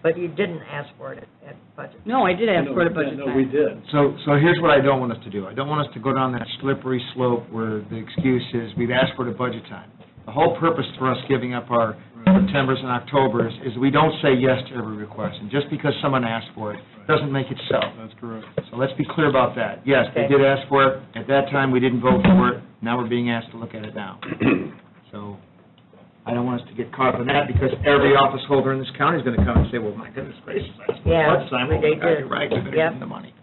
But you didn't ask for it at budget. No, I did ask for it at budget No, time. we did. So here's what I don't want us to do. I don't want us to go down that slippery slope where the excuse is, we've asked for it at budget time. The whole purpose for us giving up our Septembers and Octobers is we don't say yes to every request, and just because someone asked for it, doesn't make it so. That's correct. So let's be clear about that. Yes, they did ask for it, at that time, we didn't vote for it, now we're being asked to look at it now. So, I don't want us to get caught up in that, because every office holder in this county is gonna come and say, well, my goodness gracious, I asked for Yeah, it, Simon, they you're did. right, we better Yep. give them the money.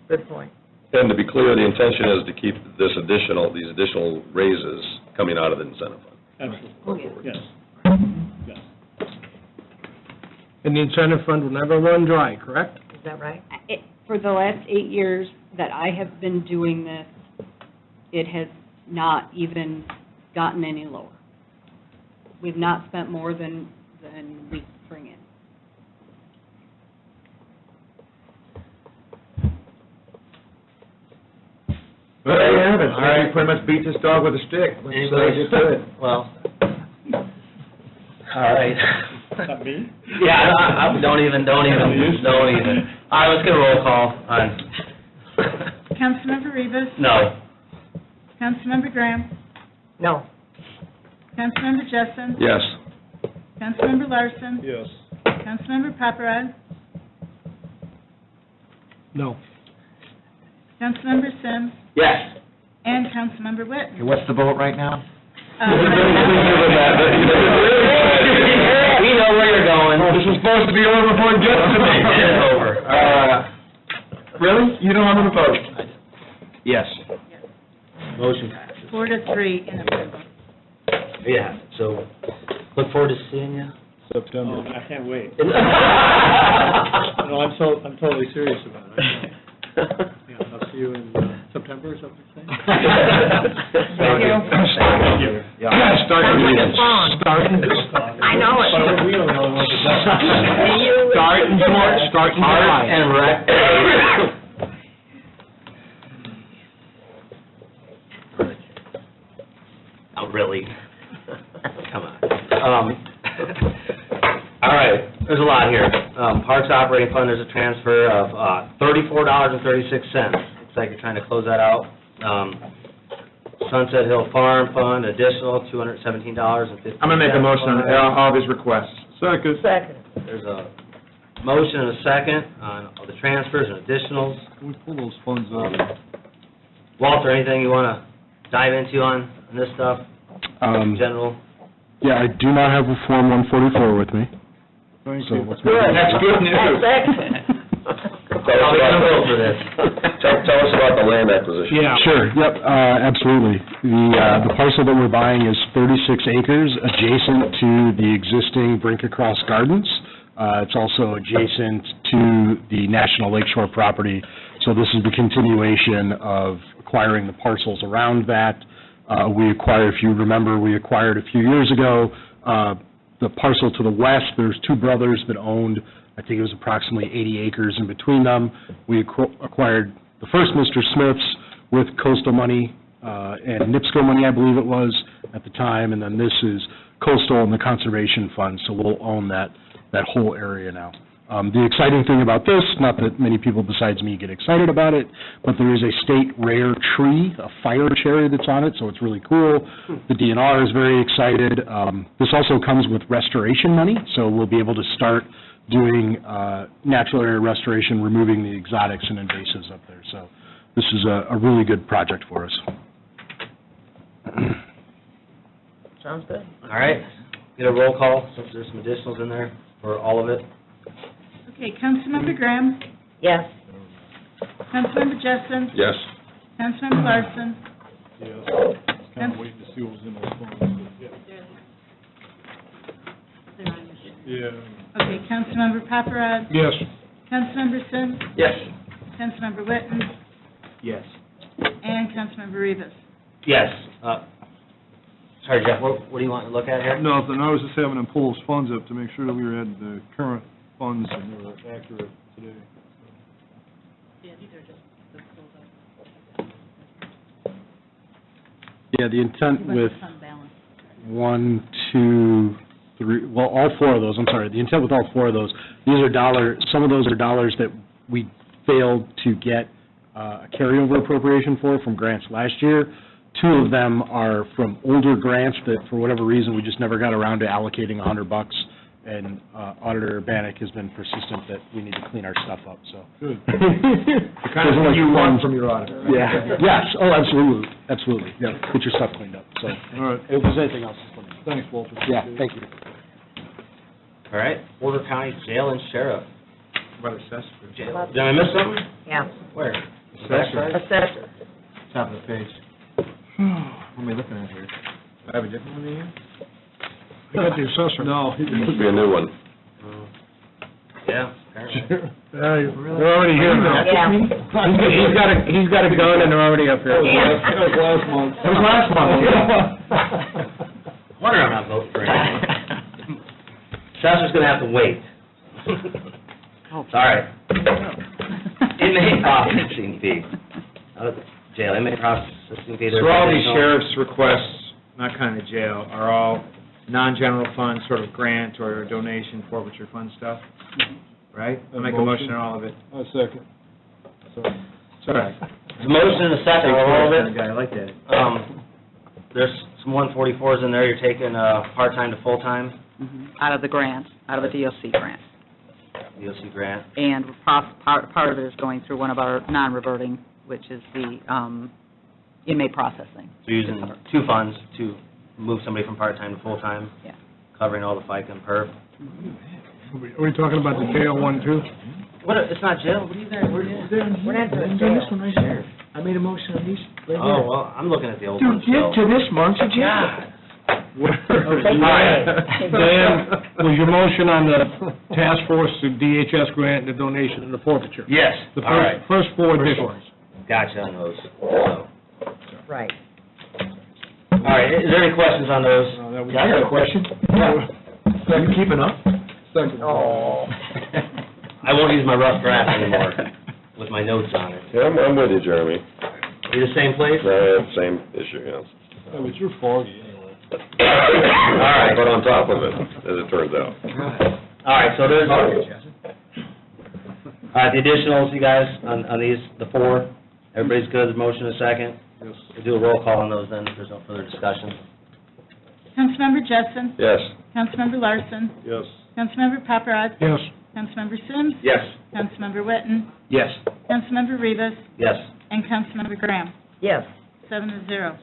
Good point. And to be clear, the intention is to keep these additional raises coming out of the incentive fund. Absolutely. Yes. Yes. And the incentive fund will never run dry, correct? Is that right? For the last 8 years that I have been doing this, it has not even gotten any lower. We've not spent more than we bring in. Well, there you have it. All right. We pretty much beat this dog with a stick. Anybody? Let's do it. Well, all right. Is that me? Yeah, don't even. All right, let's get a roll call on, Councilmember Rivas. no. Councilmember Graham. No. Councilmember Jessen. Yes. Councilmember Larson. Yes. Councilmember Paparad. No. Councilmember Sims. Yes. And Councilmember Witten. Okay, what's the vote right now? We know where you're going. This was supposed to be over before it gets to me. It is over. Really? You don't want me to vote? Yes. Motion passes. 4-3 in approval. Yeah, so look forward to seeing you. September. I can't wait. No, I'm totally serious about it. Yeah, I'll see you in September, is that what you're saying? Thank you. Thank you. Yeah. Sounds like a song. I know it. But we don't know what it does. Start in Art July. and rec. Oh, really? Come on. All right, there's a lot here. Parks operating fund, there's a transfer of $34.36. Looks like you're trying to close that out. Sunset Hill Farm Fund, additional $217.50. I'm gonna make a motion on all of his requests. Second. Second. There's a motion and a second on all the transfers and additionals. Can we pull those funds out? Walter, anything you want to dive into on this stuff, in general? Yeah, I do not have a Form 144 with me. Thank you. Good. That's good news. That's excellent. I'll be on the road for this. Tell us about the land acquisition. Yeah. Sure, yep, absolutely. The parcel that we're buying is 36 acres adjacent to the existing Brink Across Gardens. It's also adjacent to the National Lakeshore property, so this is the continuation of acquiring the parcels around that. We acquired, if you remember, we acquired a few years ago the parcel to the west. There's two brothers that owned, I think it was approximately 80 acres in between them. We acquired the first Mr. Smith's with coastal money and NIPSCO money, I believe it was, at the time, and then this is coastal and the conservation fund, so we'll own that whole area now. The exciting thing about this, not that many people besides me get excited about it, but there is a state rare tree, a fire cherry that's on it, so it's really cool. The DNR is very excited. This also comes with restoration money, so we'll be able to start doing natural area restoration, removing the exotics and invasives up there. So this is a really good project for us. Sounds good. All right, get a roll call, since there's some additionals in there for all of it. Okay, Councilmember Graham. Yes. Councilmember Jessen. Yes. Councilmember Larson. Yes, kind of waiting to see what was in those funds. Yeah. Okay, Councilmember Paparad. Yes. Councilmember Sims. Yes. Councilmember Witten. Yes. And Councilmember Rivas. Yes. Sorry, Jeff, what do you want to look at here? Nothing, I was just having them pull those funds up to make sure that we had the current funds and they were accurate today. Yeah, the intent with 1, 2, 3, well, all four of those, I'm sorry, the intent with all four of those, these are some of those are dollars that we failed to get a carryover appropriation for from grants last year 2 of them are from older grants that, for whatever reason, we just never got around to allocating $100, and Auditor Bannock has been persistent that we need to clean our stuff up, so. Good. The kind of thing you want from your auditor. Yeah, yes, oh, absolutely, absolutely, yeah, get your stuff cleaned up, so. All right. If there's anything else, just let me know. Thanks, Walter. Yeah, thank you. All right, Porter County Jail and Sheriff. About assessor. Jail. Did I miss something? Yeah, Where? Assessor. assessor. Top of the page. What am I looking at here? Do I have a different one here? You got the assessor. No. Could be a new one. Yeah, apparently. They're already here now. Yeah. He's got a gun and they're already up here. That was last month. That was last month, Wonder I'm not voting for him. Assessor's gonna have to wait. All right. Inmate processing fee. Out of the jail, inmate processing fee. So all these sheriff's requests, not kind of jail, are all non-general fund, sort of grant or donation, forfeiture fund stuff, right? I'll make a motion on all of it. A second. It's all right. There's a motion and a second on all of it. Guy, I like that. There's some 144s in there, you're taking, part-time to full-time, Out of the grant, out of the DOC grant. DOC grant. And part of it is going through one of our non-reverting, which is the inmate processing. So you're using 2 funds to move somebody from part-time to full-time? Yeah. Covering all the FICA and PERF? Are we talking about the jail one, too? What, it's not jail, what are you guys, We're not doing jail. This one right here. I made a motion on these right here. Oh, well, I'm looking at the old Dude, one get still. to this month's agenda. Dan, was your motion on the task force, the DHS grant, the donation, and the forfeiture? Yes, The all right. first 4 additions. Gotcha on those, so. Right. All right, is there any questions on those? Yeah, I got a question. Yeah. Are you keeping up? Second. Oh. I won't use my rough draft anymore with my notes on it. Yeah, I'm with you, Jeremy. Are you the same place? Same issue, yes. It was your foggy, anyway. All right. But on top of it, as it turns out. All right, so there's, the additionals, you guys, on these, the 4, everybody's good, motion a second? Yes. We'll do a roll call on those then, if there's no further discussion. Councilmember Jessen, Yes. Councilmember Larson, Yes. Councilmember Paparad, Yes. Councilmember Sims, Yes. Councilmember Witten, Yes. Councilmember Rivas, Yes. and Councilmember Graham. Yes. 7-0.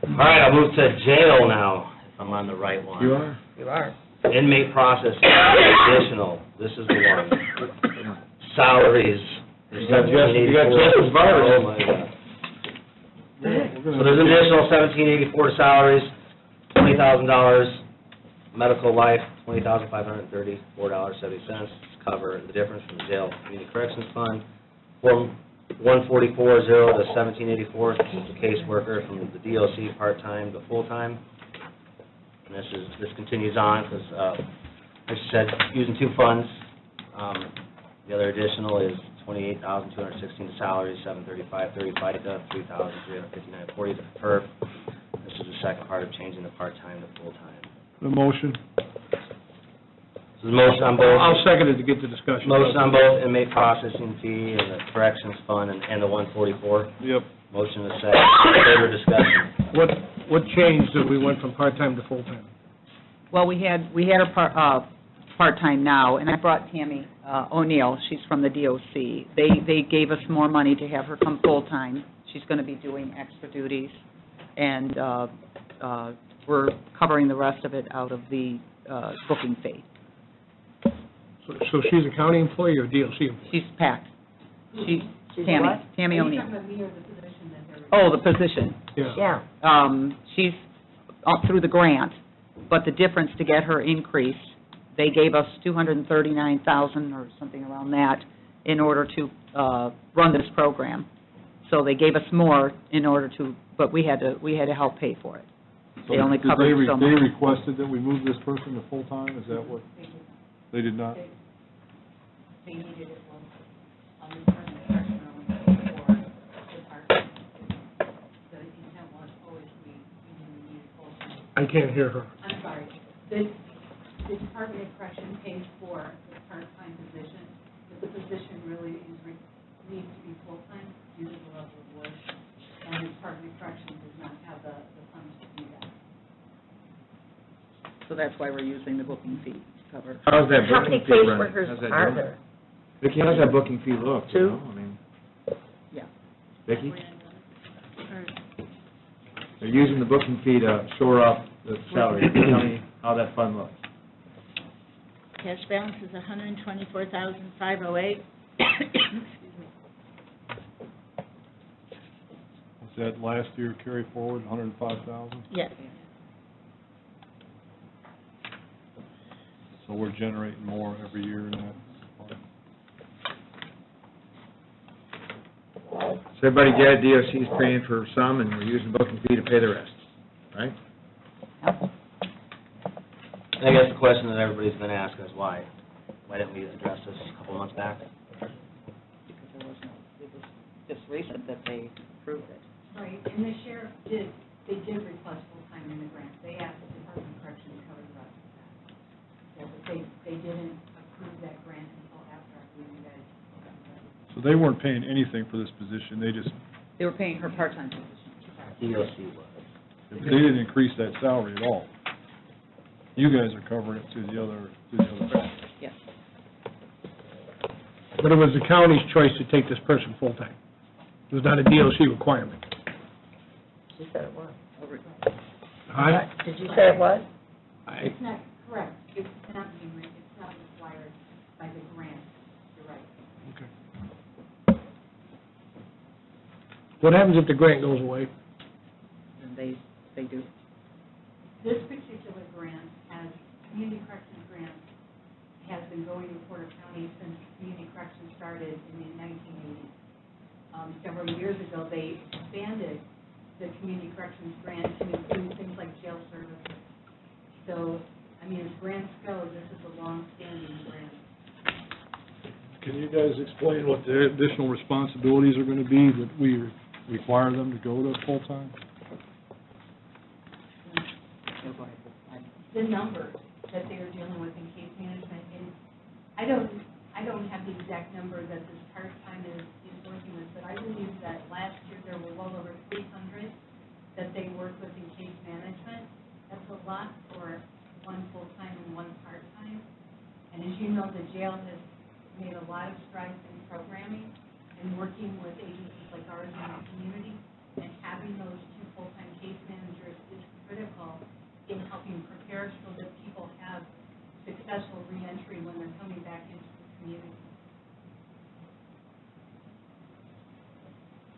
All right, I'll move to jail now, if I'm on the right one. You are? You are. Inmate processing, additional, this is the one. Salaries. You got Justin's virus. Oh, my God. So there's an additional $1,784 to salaries, $20,000, medical life, $20,534.70 to cover the difference from the jail community corrections fund. Form 144-0 to 1784, this is the caseworker from the DOC part-time to full-time. And this continues on, because, like I said, using 2 funds. The other additional is $28,216 to salaries, $735.30 FICA, $3,359.40 to PERF. This is the second part of changing the part-time to full-time. The motion. This is motion on both. I'll second it to get the discussion. Motion on both inmate processing fee and the corrections fund and the 144. Yep. Motion is second. Further discussion. What changed that we went from part-time to full-time? Well, we had a part-time now, and I brought Tammy O'Neill, she's from the DOC. They gave us more money to have her come full-time. She's going to be doing extra duties, and we're covering the rest of it out of the booking fee. So she's a county employee or DOC employee? She's packed. She's what? Tammy O'Neill. Oh, the position. Yeah. Yeah. She's through the grant, but the difference to get her increase, they gave us $239,000 or something around that in order to run this program. So they gave us more in order to, but we had to help pay for it. They only covered so much. They requested that we move this person to full-time, is that what? They did not? They needed it on the permanent section only for the part-time. The intent was always we needed full-time. I can't hear her. I'm sorry. The Department of Correction pays for the part-time position, but the position really needs to be full-time due to the level of work. And so that's why we're using the booking fee to cover. How's that How many booking fee run? caseworkers How's that are doing? there? Vicki, how's that booking fee look? you Two? know? I mean, Yeah. Vicki? They're using the booking fee to shore up the salary. Tell me how that fund looks. Cash balance is $124,508. Excuse me. Was that last year carry forward, 105,000? Yes. So we're generating more every year in that fund. So everybody get it, DOC's paying for some, and we're using booking fee to pay the rest, right? And I guess the question that everybody's been asking is why? Why didn't we address this a couple months back? Because there was no, it was just recent that they approved it. Right, and the sheriff did request full-time in the grant. They asked the Department of Corrections to cover the rest of that. Yeah, but they didn't approve that grant until after I believe you guys. So they weren't paying anything for this position, they just, They were paying her part-time position. DOC was. they didn't increase that salary at all. You guys are covering it to the other guy. Yes. But it was the county's choice to take this person full-time. It was not a DOC requirement. She said it was. Huh? Did you say it was? It's not correct. It's not required by the grant. You're right. Okay. What happens if the grant goes away? And they do. This particular grant has, community corrections grant has been going to Porter County since community corrections started in the 1980s. Several years ago, they expanded the community corrections grant to include things like jail services. So, I mean, as grants go, this is a long-standing grant. Can you guys explain what the additional responsibilities are going to be that we require them to go to full-time? The numbers that they are dealing with in case management, and I don't have the exact number that this part-time is working with, but I believe that last year there were well over 300 that they worked with in case management. That's a lot for one full-time and one part-time. And as you know, the jail has made a lot of strides in programming and working with agencies like ours in the community, and having those two full-time case managers is critical in helping prepare so that people have successful reentry when they're coming back into the community.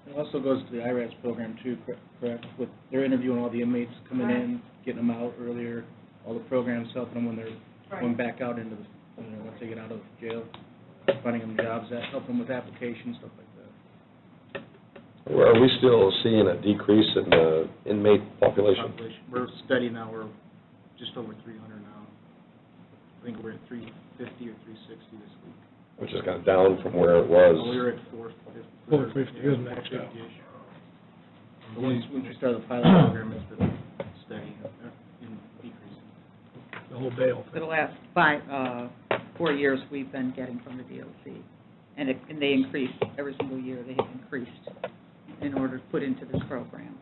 It also goes to the IRAS program too, correct? With, they're interviewing all the inmates coming in, getting them out earlier, all the programs helping them when they're going back out into the, once they get out of jail, finding them jobs, that help them with applications, stuff like that. Well, are we still seeing a decrease in the inmate population? We're steady now, we're just over 300 now. I think we're at 350 or 360 this week. Which is kind of down from where it was. We were at 450. 450, it was maxed out. Once we started the pilot program, it's been steady in decreasing. The whole bail. For the last 4 years, we've been getting from the DOC. And they increase every single year. They have increased in order to put into this program.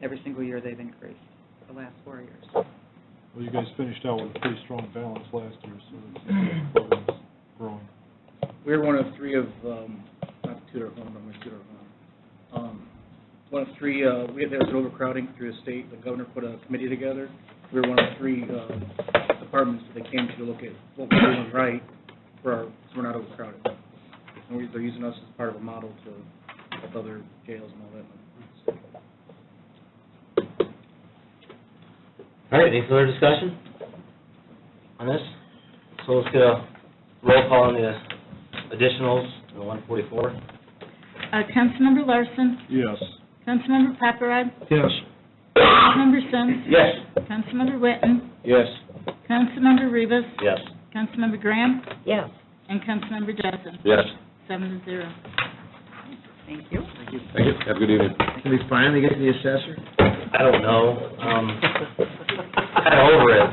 Every single year they've increased the last 4 years. Well, you guys finished out with a pretty strong balance last year, so the program's growing. We're one of three of, not Tudor Home, but my Tudor Home. One of three, there was an overcrowding through the state. The governor put a committee together. We were one of three departments that they came to look at what we're doing right so we're not overcrowded. And they're using us as part of a model to help other jails and all that. All right, any further discussion on this? So let's get a roll call on the additionals, the 144. Councilmember Larson? Yes. Councilmember Paparad? Yes. Councilmember Sims? Yes. Councilmember Witten? Yes. Councilmember Rivas? Yes. Councilmember Graham? Yes. And Councilmember Jessen? Yes. 7-0. Thank you. Thank you. Have a good evening. Can we finally get to the assessor? I don't know, kind of over it.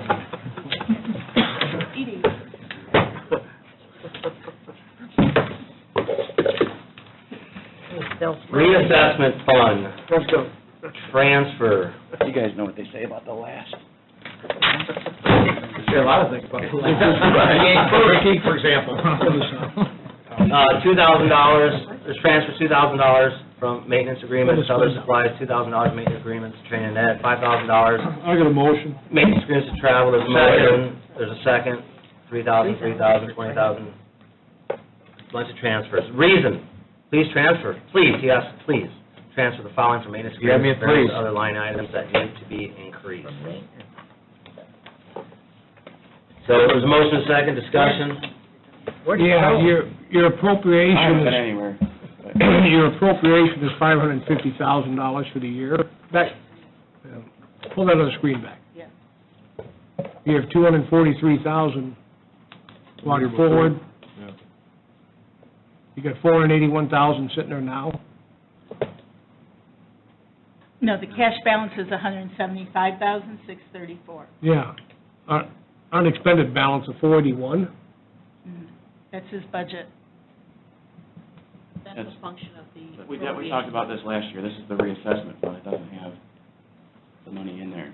Reassessment fund, transfer. You guys know what they say about the last. There are a lot of things about it. Burger King, for example. $2,000, there's transfer $2,000 from maintenance agreements to other supplies, $2,000 maintenance agreements, training and ed, $5,000 I got a motion. maintenance agreements to travel, there's a motion, there's a second, 3,000, 3,000, 20,000, bunch of transfers. Reason, please transfer, please, yes, please, transfer the following from maintenance You have me agreements at to various please. other line items that need to be increased. So there's a motion, a second, discussion. Yeah, your appropriation is, anywhere. your appropriation is $550,000 for the year. Back, pull that other screen back. Yeah. You have $243,000 going forward. Yeah. You got $481,000 sitting there now. No, the cash balance is $175,634. Yeah. Unexpended balance of $481. That's his budget. That's a function of the. We talked about this last year, this is the reassessment fund, it doesn't have the money in there,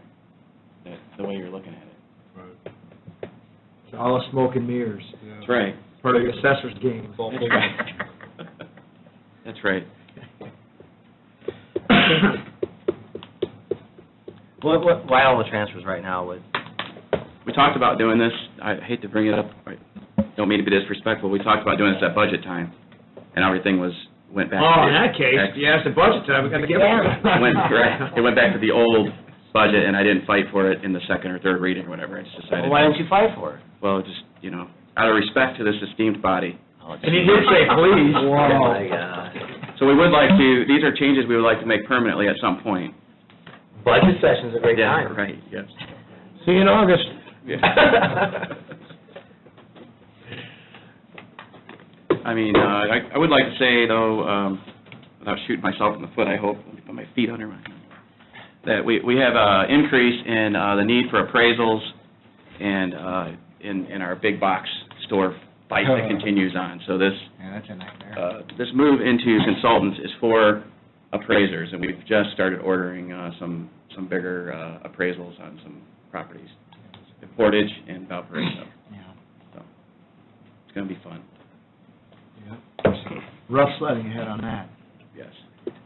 the way you're looking at it. Right. It's all smoke and mirrors. That's right. Part of the assessor's game. That's right. Why all the transfers right now? We talked about doing this, I hate to bring it up, I don't mean to be disrespectful, we talked about doing this at budget time, and everything went back. Oh, in that case, you asked the budget time, we got to give it. It went back to the old budget, and I didn't fight for it in the second or third reading or whatever, I just decided. Well, why didn't you fight for it? Well, just, out of respect to this esteemed body. And you did say please. Oh, my God. So we would like to, these are changes we would like to make permanently at some point. Budget session's a great Yeah, time. right, yes. See you in August. I mean, I would like to say, though, without shooting myself in the foot, I hope, let me put my feet under my, that we have an increase in the need for appraisals and in our big box store fight that continues on. So this, Yeah, that's a nightmare. this move into consultants is for appraisers, and we've just started ordering some bigger appraisals on some properties, in Portage and Valparaiso. Yeah. So it's going to be fun. Rough sledding ahead on that. Yes,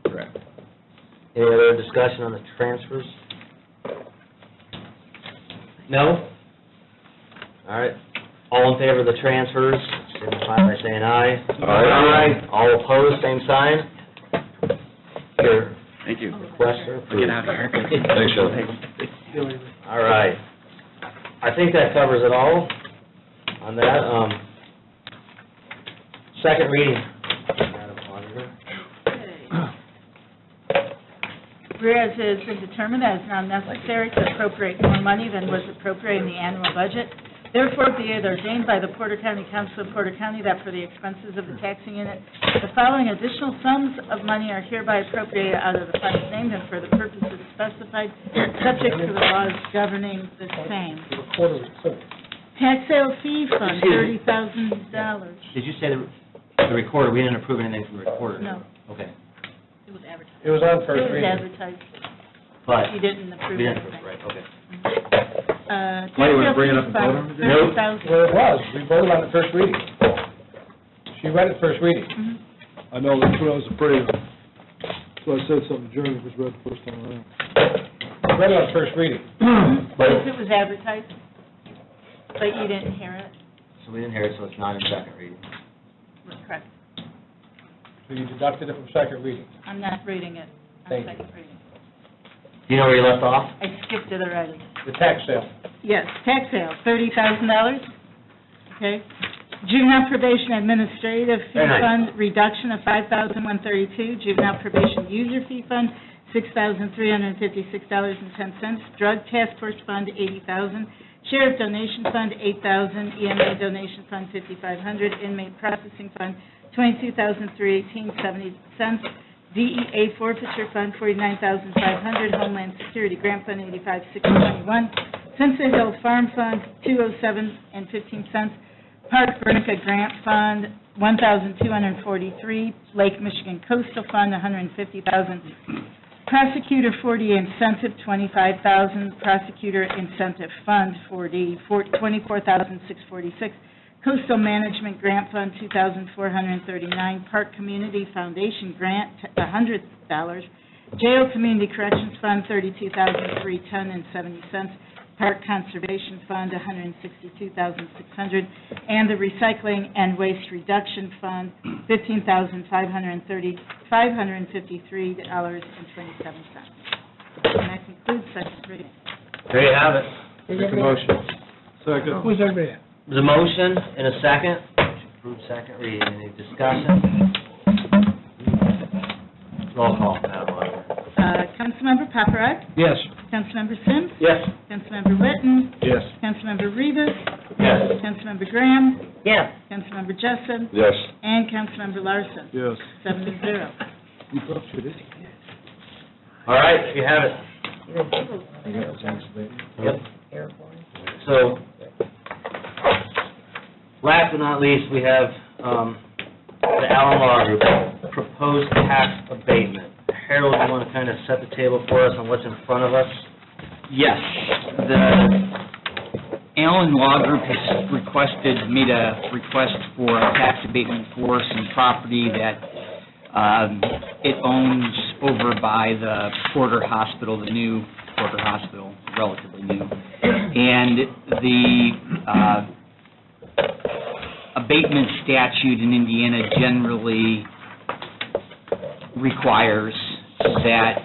correct. Any other discussion on the transfers? No? All right. All in favor of the transfers, signify by saying aye. Aye. All opposed, same sign. Your Thank you. requests are approved. Get out of here. Thanks, Sean. All right. I think that covers it all on that. Second reading. Madam Auditor. Whereas it has been determined that it is not necessary to appropriate more money than was appropriated in the annual budget, therefore be it ordained by the Porter County Council of Porter County that for the expenses of the taxing unit, the following additional sums of money are hereby appropriated out of the funds named and for the purposes specified, subject to the laws governing the same. Tax sale fee fund, $30,000. Did you say the recorder, we didn't approve anything from the recorder? No. Okay. It was advertised. It was on It first was reading. advertised. But, You didn't approve we didn't anything. approve, right, okay. Why, you wanna bring it up and vote on it? Nope. Well, it was, we voted on it first reading. She read it first reading. I know, that's what I was afraid of. So I said something, Jeremy was read the first time around. We read it on first reading. Because it was advertised, but you didn't hear it. So we didn't hear it, so it's not in second reading. Correct. So you deducted it from second reading. I'm not reading it on Thank you. second reading. Do you know where you left off? I skipped it already. The tax sale. Yes, tax sale, $30,000. Okay. Juvenile probation administrative fee Very nice. fund, reduction of $5,132. Juvenile probation user fee fund, $6,356.10. Drug task force fund, $80,000. Sheriff donation fund, $8,000. EMA donation fund, $5,500. Inmate processing fund, $22,318.70. DEA forfeiture fund, $49,500. Homeland Security grant fund, $85,621. Cynthia Hill Farm Fund, $207.15. Park Bernica Grant Fund, $1,243. Lake Michigan Coastal Fund, $150,000. Prosecutor 4D incentive, $25,000. Prosecutor incentive fund 4D, $24,646. Coastal Management Grant Fund, $2,439. Park Community Foundation Grant, $100. Jail Community Corrections Fund, $32,310.70. Park Conservation Fund, $162,600. And the Recycling and Waste Reduction Fund, $15,553.27. And that concludes second reading. There you have it. Make a motion. Second. Who's everybody at? There's a motion and a second to approve second reading. Any discussion? Roll call, Madam Auditor. Councilmember Paparad? Yes. Councilmember Sims? Yes. Councilmember Witten? Yes. Councilmember Rivas? Yes. Councilmember Graham? Yes. Councilmember Jessen? Yes. And Councilmember Larson? Yes. 7-0. All right, you have it. Yep. So, last but not least, we have the Allen Law Group, proposed tax abatement. Harold, you want to kind of set the table for us on what's in front of us? Yes, the Allen Law Group has made a request for a tax abatement for some property that it owns over by the Porter Hospital, the new Porter Hospital, relatively new. And the abatement statute in Indiana generally requires that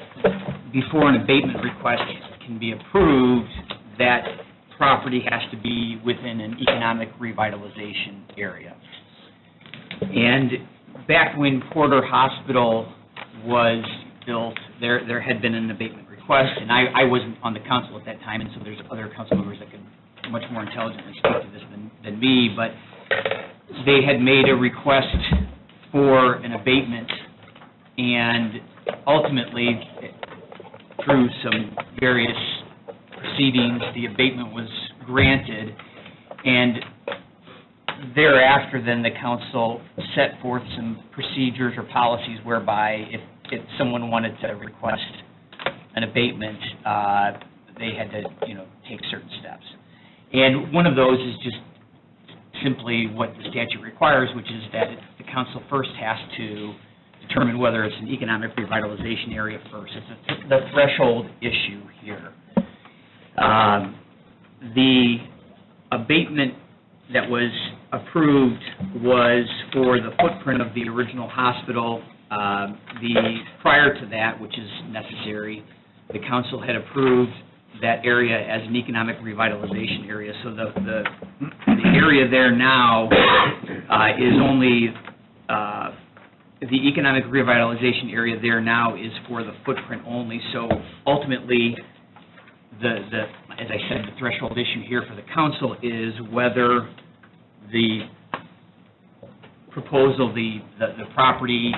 before an abatement request can be approved, that property has to be within an economic revitalization area. And back when Porter Hospital was built, there had been an abatement request, and I wasn't on the council at that time, and so there's other council members that could much more intelligently speak to this than me, but they had made a request for an abatement, and ultimately, through some various proceedings, the abatement was granted, and thereafter, then the council set forth some procedures or policies whereby if someone wanted to request an abatement, they had to, take certain steps. And one of those is just simply what the statute requires, which is that the council first has to determine whether it's an economic revitalization area first. It's the threshold issue here. The abatement that was approved was for the footprint of the original hospital. Prior to that, which is necessary, the council had approved that area as an economic revitalization area. So the area there now is only, the economic revitalization area there now is for the footprint only. So ultimately, as I said, the threshold issue here for the council is whether the proposal, the property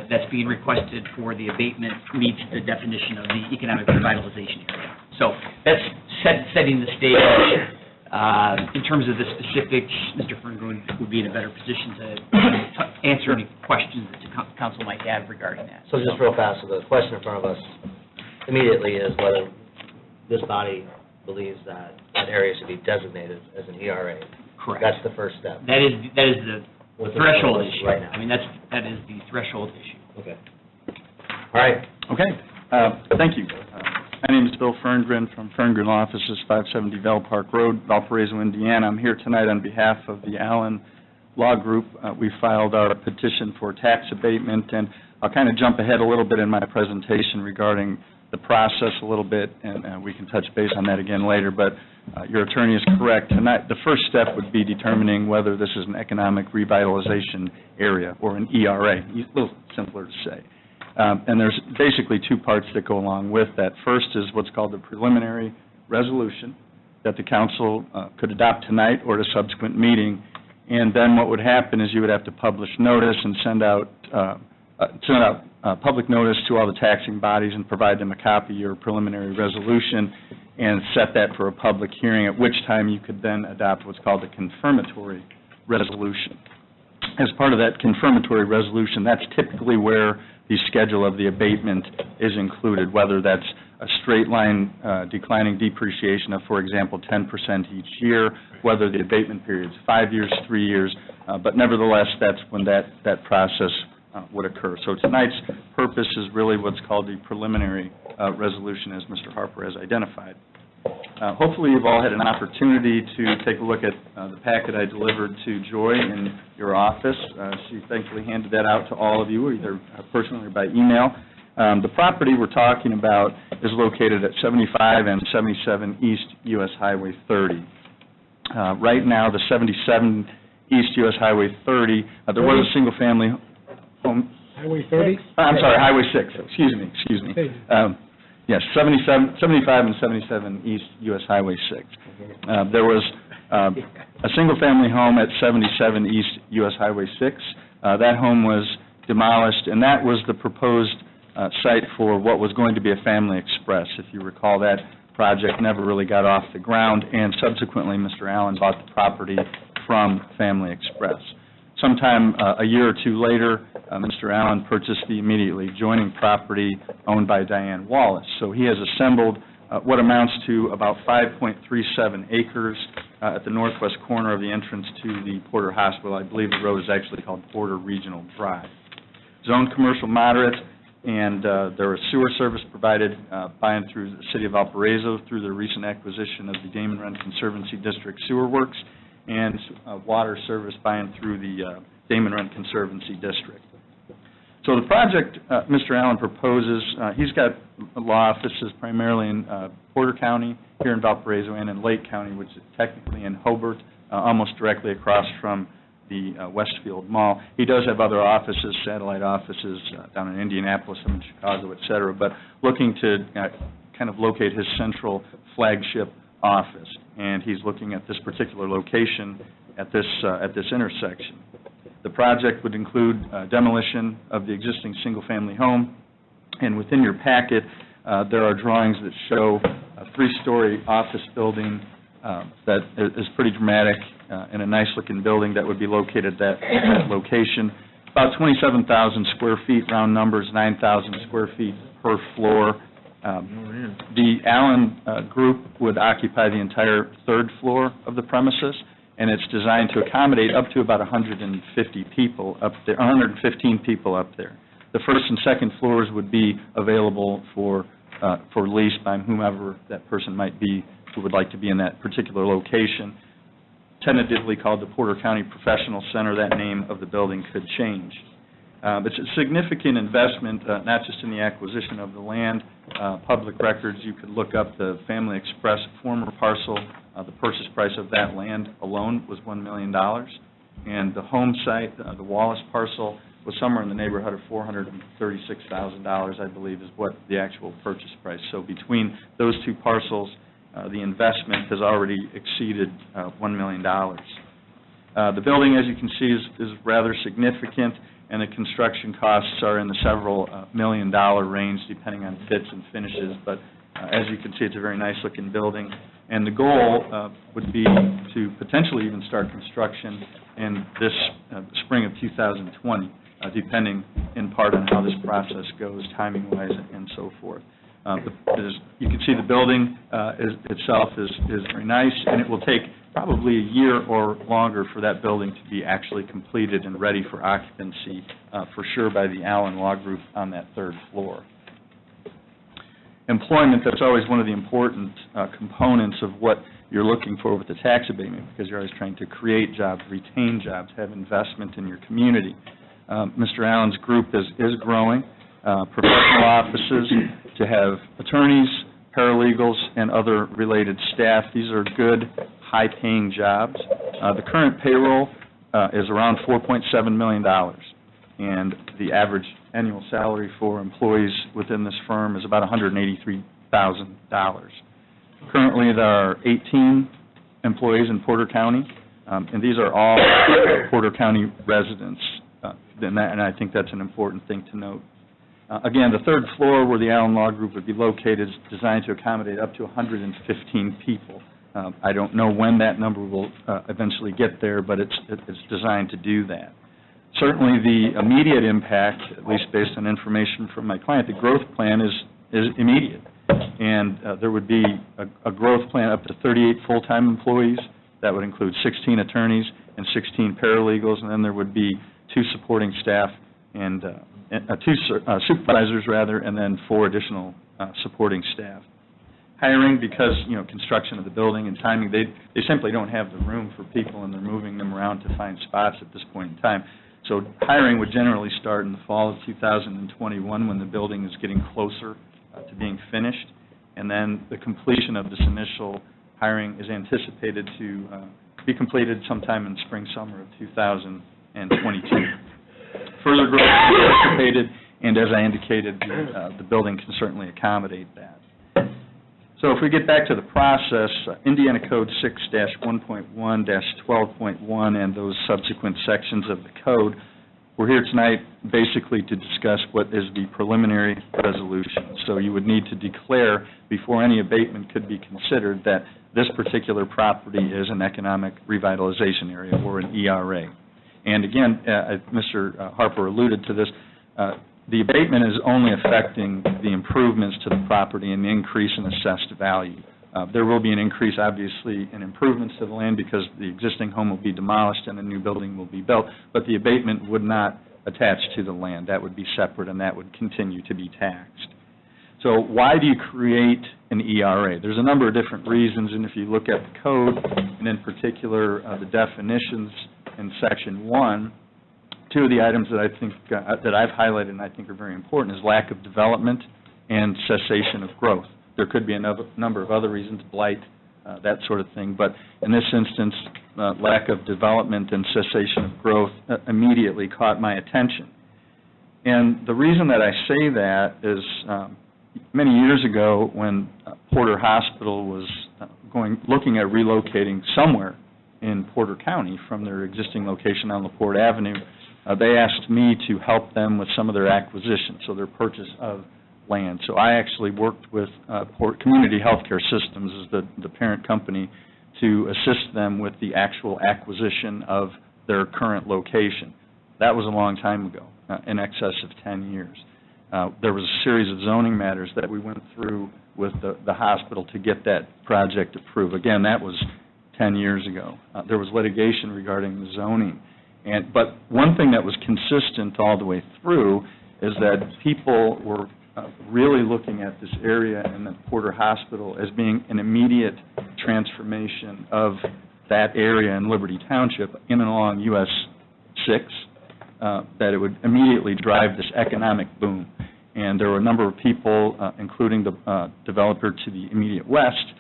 that's being requested for the abatement meets the definition of the economic revitalization area. So that's setting the stage. In terms of the specifics, Mr. Ferngren would be in a better position to answer any questions that the council might have regarding that. So just real fast, so the question in front of us immediately is whether this body believes that that area should be designated as an ERA. Correct. That's the first step. That is the threshold issue. Right now. I mean, that is the threshold issue. Okay. All right. Okay. Thank you. My name is Bill Ferngren from Ferngren Law Offices, 570 Bell Park Road, Valparaiso, Indiana. I'm here tonight on behalf of the Allen Law Group. We filed our petition for tax abatement, and I'll kind of jump ahead a little bit in my presentation regarding the process a little bit, and we can touch base on that again later, but your attorney is correct. Tonight, the first step would be determining whether this is an economic revitalization area or an ERA, a little simpler to say. And there's basically two parts that go along with that. First is what's called the preliminary resolution that the council could adopt tonight or at a subsequent meeting, and then what would happen is you would have to publish notice and send out public notice to all the taxing bodies and provide them a copy of your preliminary resolution and set that for a public hearing, at which time you could then adopt what's called a confirmatory resolution. as part of that confirmatory resolution, that's typically where the schedule of the abatement is included, whether that's a straight line declining depreciation of, for example, 10% each year, whether the abatement period is 5 years, 3 years, but nevertheless, that's when that process would occur. So tonight's purpose is really what's called the preliminary resolution, as Mr. Harper has identified. Hopefully, you've all had an opportunity to take a look at the packet I delivered to Joy in your office. She thankfully handed that out to all of you, either personally or by email. The property we're talking about is located at 75 and 77 East US Highway 30. Right now, the 77 East US Highway 30, there was a single-family home. Highway 30? I'm sorry, Highway 6, excuse me. Yes, 75 and 77 East US Highway 6. There was a single-family home at 77 East US Highway 6. That home was demolished, and that was the proposed site for what was going to be a Family Express. If you recall, that project never really got off the ground, and subsequently, Mr. Allen bought the property from Family Express. Sometime a year or two later, Mr. Allen purchased the immediately adjoining property owned by Diane Wallace. So he has assembled what amounts to about 5.37 acres at the northwest corner of the entrance to the Porter Hospital. I believe the road is actually called Porter Regional Drive. Zoned commercial moderate, and there was sewer service provided by and through the City of Valparaiso through the recent acquisition of the Damon Rent Conservancy District Sewer Works, and water service by and through the Damon Rent Conservancy District. So the project Mr. Allen proposes, he's got law offices primarily in Porter County, here in Valparaiso, and in Lake County, which is technically in Hobart, almost directly across from the Westfield Mall. He does have other offices, satellite offices down in Indianapolis and in Chicago, et cetera, but looking to kind of locate his central flagship office, and he's looking at this particular location at this intersection. The project would include demolition of the existing single-family home, and within your packet, there are drawings that show a three-story office building that is pretty dramatic and a nice-looking building that would be located at that location. About 27,000 square feet, round numbers, 9,000 square feet per floor. The Allen Group would occupy the entire third floor of the premises, and it's designed to accommodate up to about 150 people up there, 115 people up there. The first and second floors would be available for lease by whomever that person might be who would like to be in that particular location. Tentatively called the Porter County Professional Center, that name of the building could change. It's a significant investment, not just in the acquisition of the land, public records. You could look up the Family Express former parcel. The purchase price of that land alone was $1 million. And the home site, the Wallace parcel, was somewhere in the neighborhood of $436,000, I believe, is what the actual purchase price. So between those two parcels, the investment has already exceeded $1 million. The building, as you can see, is rather significant, and the construction costs are in the several million-dollar range, depending on fits and finishes. But as you can see, it's a very nice-looking building. And the goal would be to potentially even start construction in this spring of 2020, depending in part on how this process goes, timing-wise and so forth. You can see the building itself is very nice, and it will take probably a year or longer for that building to be actually completed and ready for occupancy, for sure, by the Allen Law Group on that third floor. Employment, that's always one of the important components of what you're looking for with the tax abatement, because you're always trying to create jobs, retain jobs, have investment in your community. Mr. Allen's group is growing. Professional offices, to have attorneys, paralegals, and other related staff. These are good, high-paying jobs. The current payroll is around $4.7 million, and the average annual salary for employees within this firm is about $183,000. Currently, there are 18 employees in Porter County, and these are all Porter County residents, and I think that's an important thing to note. Again, the third floor where the Allen Law Group would be located is designed to accommodate up to 115 people. I don't know when that number will eventually get there, but it's designed to do that. Certainly, the immediate impact, at least based on information from my client, the growth plan is immediate. And there would be a growth plan up to 38 full-time employees. That would include 16 attorneys and 16 paralegals, and then there would be 2 supporting staff and 2 supervisors, rather, and then 4 additional supporting staff. Hiring, because, construction of the building and timing, they simply don't have the room for people, and they're moving them around to find spots at this point in time. So hiring would generally start in the fall of 2021 when the building is getting closer to being finished, and then the completion of this initial hiring is anticipated to be completed sometime in spring, summer of 2022. Further growth is anticipated, and as I indicated, the building can certainly accommodate that. So if we get back to the process, Indiana Code 6-1.1-12.1 and those subsequent sections of the code, we're here tonight basically to discuss what is the preliminary resolution. So you would need to declare, before any abatement could be considered, that this particular property is an economic revitalization area, or an ERA. And again, Mr. Harper alluded to this, the abatement is only affecting the improvements to the property and the increase in assessed value. There will be an increase, obviously, in improvements to the land because the existing home will be demolished and a new building will be built, but the abatement would not attach to the land. That would be separate, and that would continue to be taxed. So why do you create an ERA? There's a number of different reasons, and if you look at the code, and in particular the definitions in Section 1, 2 of the items that I think that I've highlighted and I think are very important is lack of development and cessation of growth. There could be a number of other reasons, blight, that sort of thing, but in this instance, lack of development and cessation of growth immediately caught my attention. And the reason that I say that is many years ago when Porter Hospital was looking at relocating somewhere in Porter County from their existing location on LaPorte Avenue, they asked me to help them with some of their acquisitions, so their purchase of land. So I actually worked with Community Healthcare Systems, as the parent company, to assist them with the actual acquisition of their current location. That was a long time ago, in excess of 10 years. There was a series of zoning matters that we went through with the hospital to get that project approved. Again, that was 10 years ago. There was litigation regarding the zoning. But one thing that was consistent all the way through is that people were really looking at this area and the Porter Hospital as being an immediate transformation of that area in Liberty Township in and along US 6, that it would immediately drive this economic boom. And there were a number of people, including the developer to the immediate west,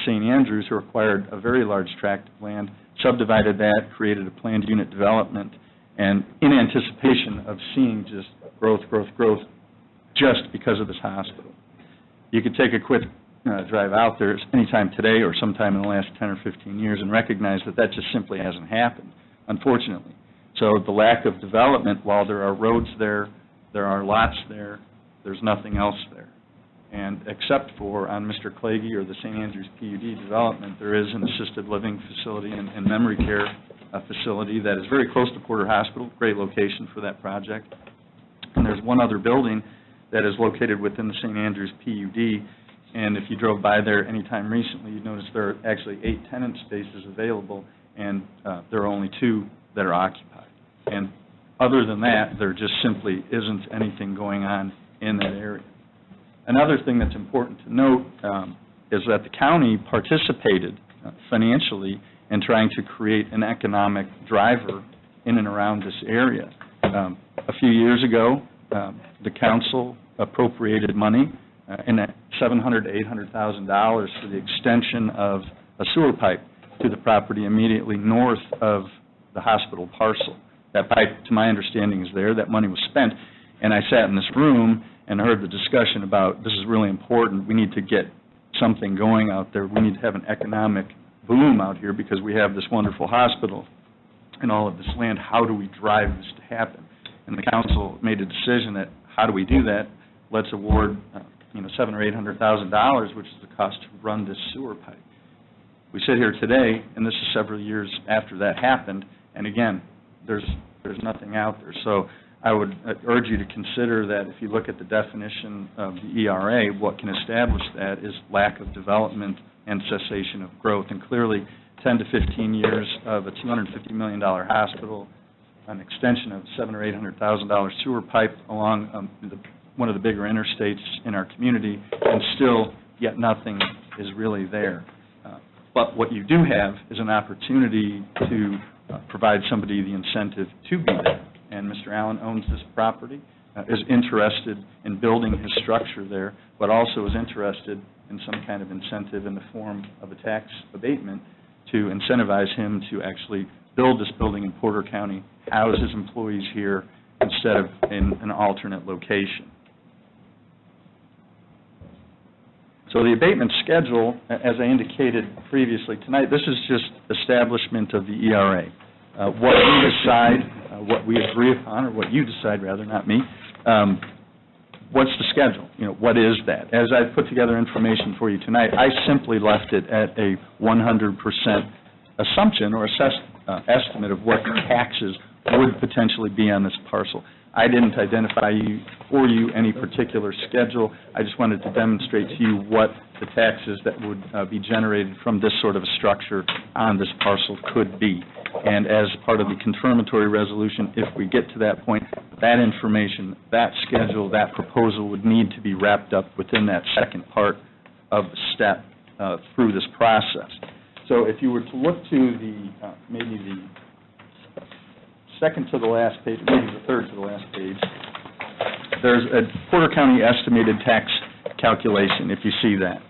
St. Andrews, who acquired a very large tract of land, subdivided that, created a planned unit development, and in anticipation of seeing just growth, just because of this hospital. You could take a quick drive out there anytime today or sometime in the last 10 or 15 years and recognize that that just simply hasn't happened, unfortunately. So the lack of development, while there are roads there, there are lots there, there's nothing else there. And except for on Mr. Clagy or the St. Andrews PUD development, there is an assisted living facility and memory care facility that is very close to Porter Hospital, great location for that project. And there's one other building that is located within the St. Andrews PUD, and if you drove by there anytime recently, you'd notice there are actually 8 tenant spaces available, and there are only 2 that are occupied. And other than that, there just simply isn't anything going on in that area. Another thing that's important to note is that the county participated financially in trying to create an economic driver in and around this area. A few years ago, the council appropriated money in $700,000 to $800,000 for the extension of a sewer pipe to the property immediately north of the hospital parcel. That pipe, to my understanding, is there. That money was spent, and I sat in this room and heard the discussion about this is really important. We need to get something going out there. We need to have an economic boom out here because we have this wonderful hospital and all of this land. How do we drive this to happen? And the council made a decision that how do we do that? Let's award $700,000 or $800,000, which is the cost to run this sewer pipe. We sit here today, and this is several years after that happened, and again, there's nothing out there. So I would urge you to consider that if you look at the definition of the ERA, what can establish that is lack of development and cessation of growth. And clearly, 10 to 15 years of a $250 million hospital, an extension of $700,000 or $800,000 sewer pipe along one of the bigger interstates in our community, and still yet nothing is really there. But what you do have is an opportunity to provide somebody the incentive to be there. And Mr. Allen owns this property, is interested in building his structure there, but also is interested in some kind of incentive in the form of a tax abatement to incentivize him to actually build this building in Porter County, house his employees here instead of in an alternate location. So the abatement schedule, as I indicated previously tonight, this is just establishment of the ERA. What we decide, what we agree upon, or what you decide rather, not me, what's the schedule? What is that? As I've put together information for you tonight, I simply left it at a 100% assumption or estimate of what taxes would potentially be on this parcel. I didn't identify for you any particular schedule. I just wanted to demonstrate to you what the taxes that would be generated from this sort of a structure on this parcel could be. And as part of the confirmatory resolution, if we get to that point, that information, that schedule, that proposal would need to be wrapped up within that second part of the step through this process. So if you were to look to the, maybe the second to the last page, maybe the third to the last page, there's a Porter County estimated tax calculation, if you see that.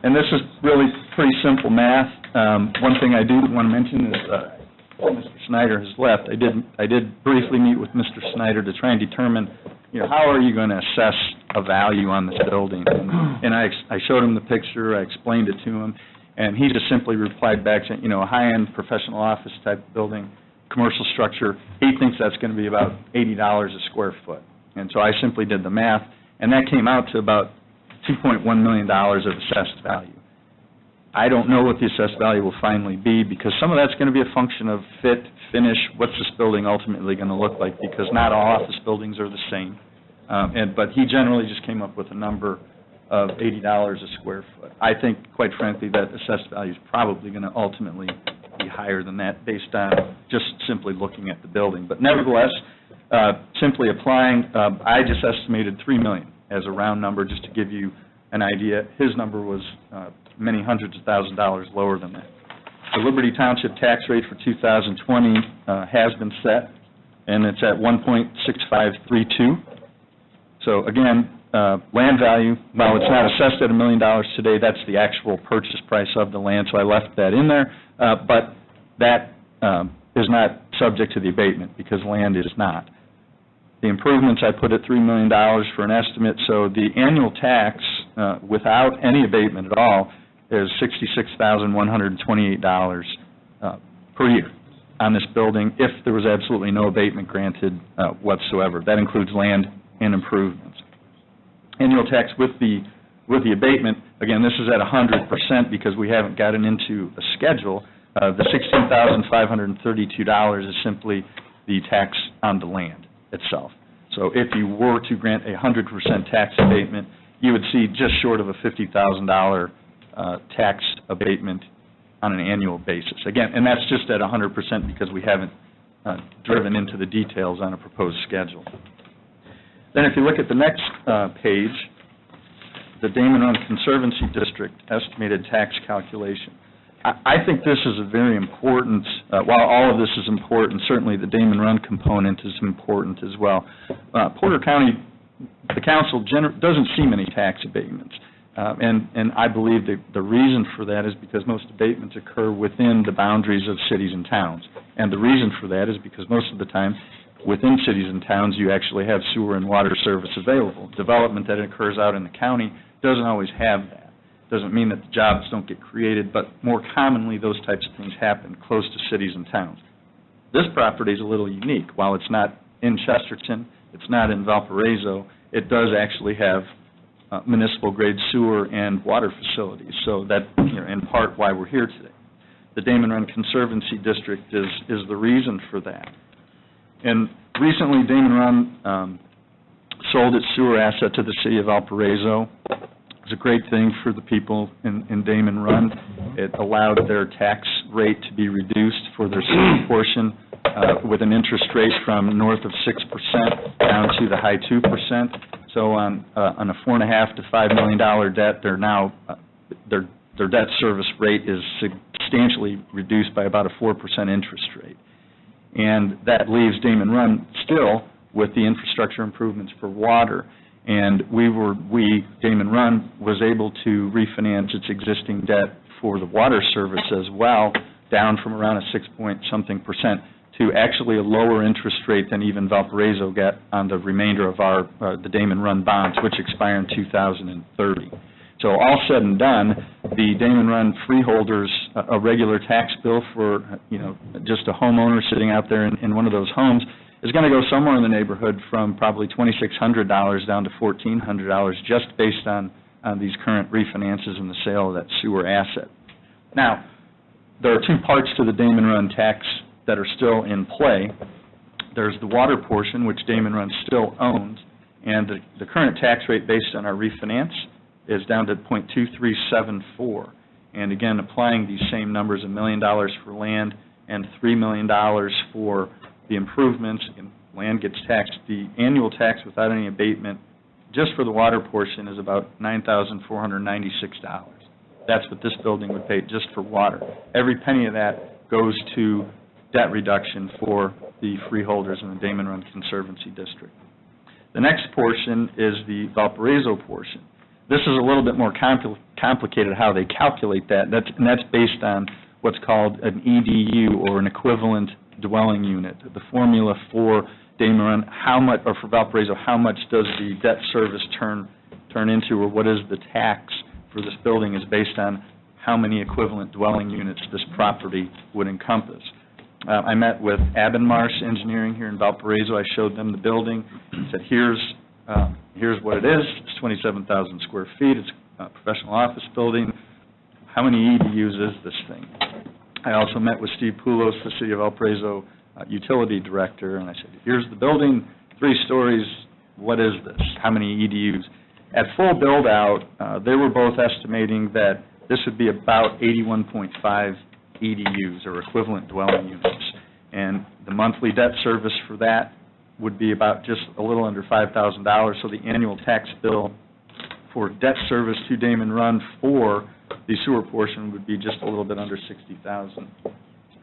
And this is really pretty simple math. One thing I do want to mention is, Mr. Snyder has left. I did briefly meet with Mr. Snyder to try and determine, how are you going to assess a value on this building? And I showed him the picture, I explained it to him, and he just simply replied back saying, a high-end professional office type building, commercial structure, he thinks that's going to be about $80 a square foot. And so I simply did the math, and that came out to about $2.1 million of assessed value. I don't know what the assessed value will finally be, because some of that's going to be a function of fit, finish, what's this building ultimately going to look like, because not all office buildings are the same. But he generally just came up with a number of $80 a square foot. I think, quite frankly, that assessed value is probably going to ultimately be higher than that based on just simply looking at the building. But nevertheless, simply applying, I just estimated $3 million as a round number just to give you an idea. His number was many hundreds of thousands of dollars lower than that. The Liberty Township tax rate for 2020 has been set, and it's at 1.6532. So again, land value, while it's not assessed at $1 million today, that's the actual purchase price of the land, so I left that in there. But that is not subject to the abatement, because land is not. The improvements, I put at $3 million for an estimate, so the annual tax, without any abatement at all, is $66,128 per year on this building, if there was absolutely no abatement granted whatsoever. That includes land and improvements. Annual tax with the abatement, again, this is at 100% because we haven't gotten into a schedule. The $16,532 is simply the tax on the land itself. So if you were to grant a 100% tax abatement, you would see just short of a $50,000 tax abatement on an annual basis. Again, and that's just at 100% because we haven't driven into the details on a proposed schedule. Then if you look at the next page, the Damon Run Conservancy District estimated tax calculation. I think this is a very important, while all of this is important, certainly the Damon Run component is important as well. Porter County, the council doesn't see many tax abatements. And I believe that the reason for that is because most abatements occur within the boundaries of cities and towns. And the reason for that is because most of the time, within cities and towns, you actually have sewer and water service available. Development that occurs out in the county doesn't always have that. Doesn't mean that the jobs don't get created, but more commonly those types of things happen close to cities and towns. This property is a little unique. While it's not in Chesterton, it's not in Valparaiso, it does actually have municipal-grade sewer and water facilities, so that, in part, why we're here today. the Damon Run Conservancy District is the reason for that. And recently, Damon Run sold its sewer asset to the city of Valparaiso. It's a great thing for the people in Damon Run. It allowed their tax rate to be reduced for their sewer portion with an interest rate from north of 6% down to the high 2%. So on a $4.5 to $5 million debt, they're now their debt service rate is substantially reduced by about a 4% interest rate. And that leaves Damon Run still with the infrastructure improvements for water. And Damon Run was able to refinance its existing debt for the water service as well, down from around a 6-point-something% to actually a lower interest rate than even Valparaiso got on the remainder of the Damon Run bonds, which expire in 2030. So all said and done, the Damon Run freeholders, a regular tax bill for, just a homeowner sitting out there in one of those homes is going to go somewhere in the neighborhood from probably $2,600 down to $1,400 just based on these current refinances and the sale of that sewer asset. Now, there are two parts to the Damon Run tax that are still in play. There's the water portion, which Damon Run still owns, and the current tax rate based on our refinance is down to 0.2374. And again, applying these same numbers, $1 million for land and $3 million for the improvements, and land gets taxed. The annual tax without any abatement, just for the water portion, is about $9,496. That's what this building would pay just for water. Every penny of that goes to debt reduction for the freeholders in the Damon Run Conservancy District. The next portion is the Valparaiso portion. This is a little bit more complicated how they calculate that, and that's based on what's called an EDU, or an equivalent dwelling unit. The formula for Damon Run, or for Valparaiso, how much does the debt service turn into, or what is the tax for this building, is based on how many equivalent dwelling units this property would encompass. I met with Abbenmarsh Engineering here in Valparaiso. I showed them the building and said, here's what it is. It's 27,000 square feet. It's a professional office building. How many EDUs is this thing? I also met with Steve Poulos, the City of Valparaiso utility director, and I said, here's the building, 3 stories. What is this? How many EDUs? At full build-out, they were both estimating that this would be about 81.5 EDUs, or equivalent dwelling units. And the monthly debt service for that would be about just a little under $5,000, so the annual tax bill for debt service to Damon Run for the sewer portion would be just a little bit under $60,000.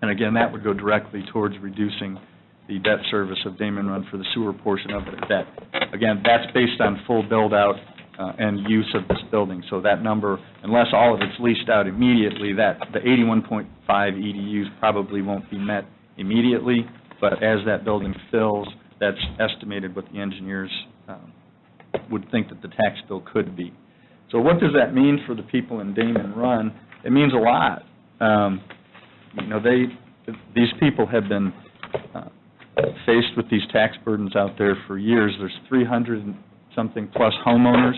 And again, that would go directly towards reducing the debt service of Damon Run for the sewer portion of their debt. Again, that's based on full build-out and use of this building. So that number, unless all of it's leased out immediately, the 81.5 EDUs probably won't be met immediately, but as that building fills, that's estimated what the engineers would think that the tax bill could be. So what does that mean for the people in Damon Run? It means a lot. These people have been faced with these tax burdens out there for years. There's 300-something plus homeowners.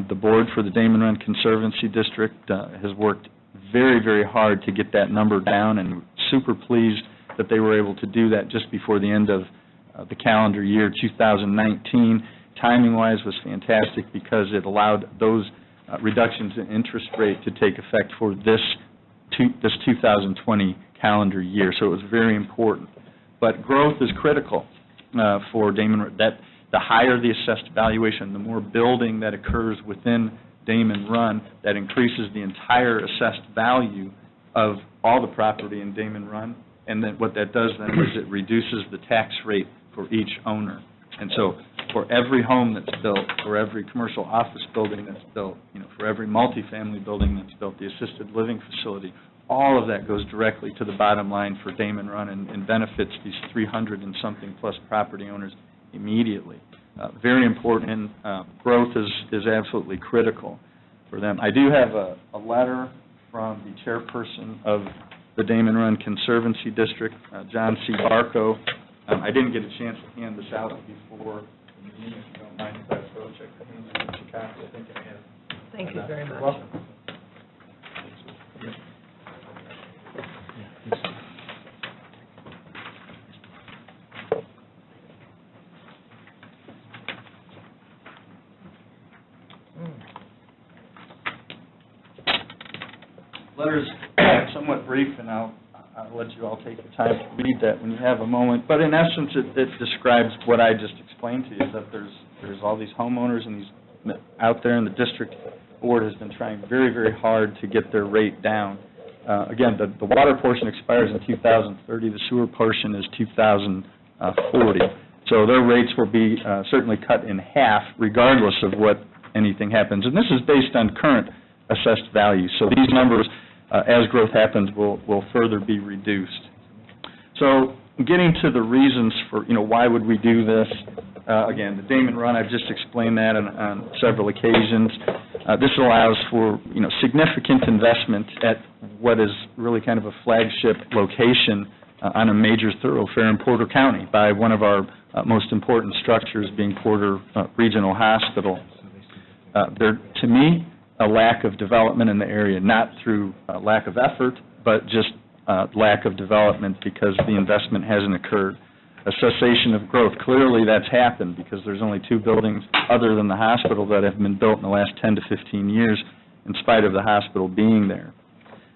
The board for the Damon Run Conservancy District has worked very, very hard to get that number down, and super pleased that they were able to do that just before the end of the calendar year 2019. Timing-wise was fantastic because it allowed those reductions in interest rate to take effect for this 2020 calendar year. So it was very important. But growth is critical for Damon Run. The higher the assessed valuation, the more building that occurs within Damon Run, that increases the entire assessed value of all the property in Damon Run. And then what that does then is it reduces the tax rate for each owner. And so for every home that's built, for every commercial office building that's built, for every multifamily building that's built, the assisted living facility, all of that goes directly to the bottom line for Damon Run and benefits these 300 and something plus property owners immediately. Very important, and growth is absolutely critical for them. I do have a letter from the chairperson of the Damon Run Conservancy District, John C. Barco. I didn't get a chance to hand this out before the meeting, if you don't mind if I approach it. I think I have. Thank you very much. Welcome. letter's somewhat brief, and I'll let you all take the time to read that when you have a moment. But in essence, it describes what I just explained to you, that there's all these homeowners and these out there, and the district board has been trying very, very hard to get their rate down. Again, the water portion expires in 2030, the sewer portion is 2040. So their rates will be certainly cut in half regardless of what anything happens. And this is based on current assessed values. So these numbers, as growth happens, will further be reduced. So getting to the reasons for, why would we do this? Again, the Damon Run, I've just explained that on several occasions. This allows for, significant investment at what is really kind of a flagship location on a major thoroughfare in Porter County by one of our most important structures being Porter Regional Hospital. There, to me, a lack of development in the area, not through lack of effort, but just lack of development because the investment hasn't occurred. A cessation of growth, clearly that's happened because there's only 2 buildings other than the hospital that have been built in the last 10 to 15 years in spite of the hospital being there.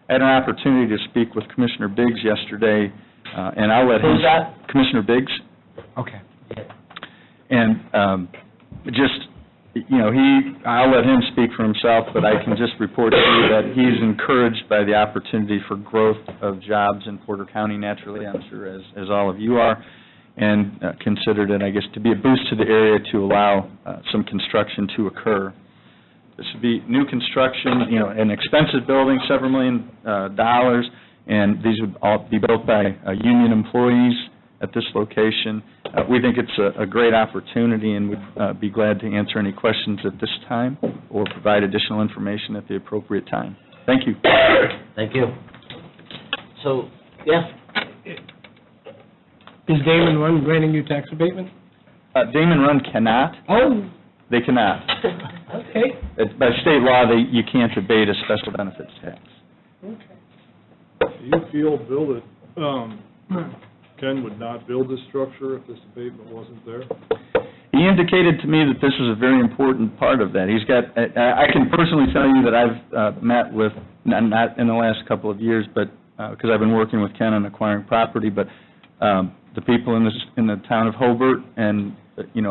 I had an opportunity to speak with Commissioner Biggs yesterday, and I'll let him... Who's that? Commissioner Biggs. Okay. And I'll let him speak for himself, but I can just report to you that he's encouraged by the opportunity for growth of jobs in Porter County, naturally, I'm sure, as all of you are, and considered it, I guess, to be a boost to the area to allow some construction to occur. This would be new construction, an expensive building, several $million, and these would all be built by union employees at this location. We think it's a great opportunity and would be glad to answer any questions at this time or provide additional information at the appropriate time. Thank you. Thank you. So, yes? Is Damon Run granting you tax abatement? Damon Run cannot. Oh. They cannot. Okay. By state law, you can't abate a special benefits tax. Do you feel, Bill, that Ken would not build this structure if this abatement wasn't there? He indicated to me that this is a very important part of that. He's got, I can personally tell you that I've met with, not in the last couple of years, but because I've been working with Ken on acquiring property, but the people in the town of Hobart and,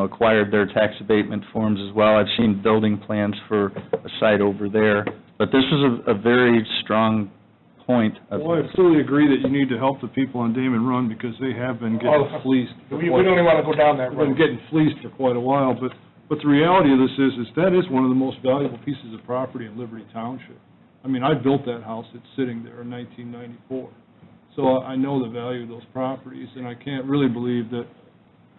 acquired their tax abatement forms as well. I've seen building plans for a site over there, but this is a very strong point of... Well, I absolutely agree that you need to help the people on Damon Run because they have been getting fleeced. We don't even want to go down that road. Been getting fleeced for quite a while, but the reality of this is that is one of the most valuable pieces of property in Liberty Township. I mean, I built that house that's sitting there in 1994, so I know the value of those properties, and I can't really believe that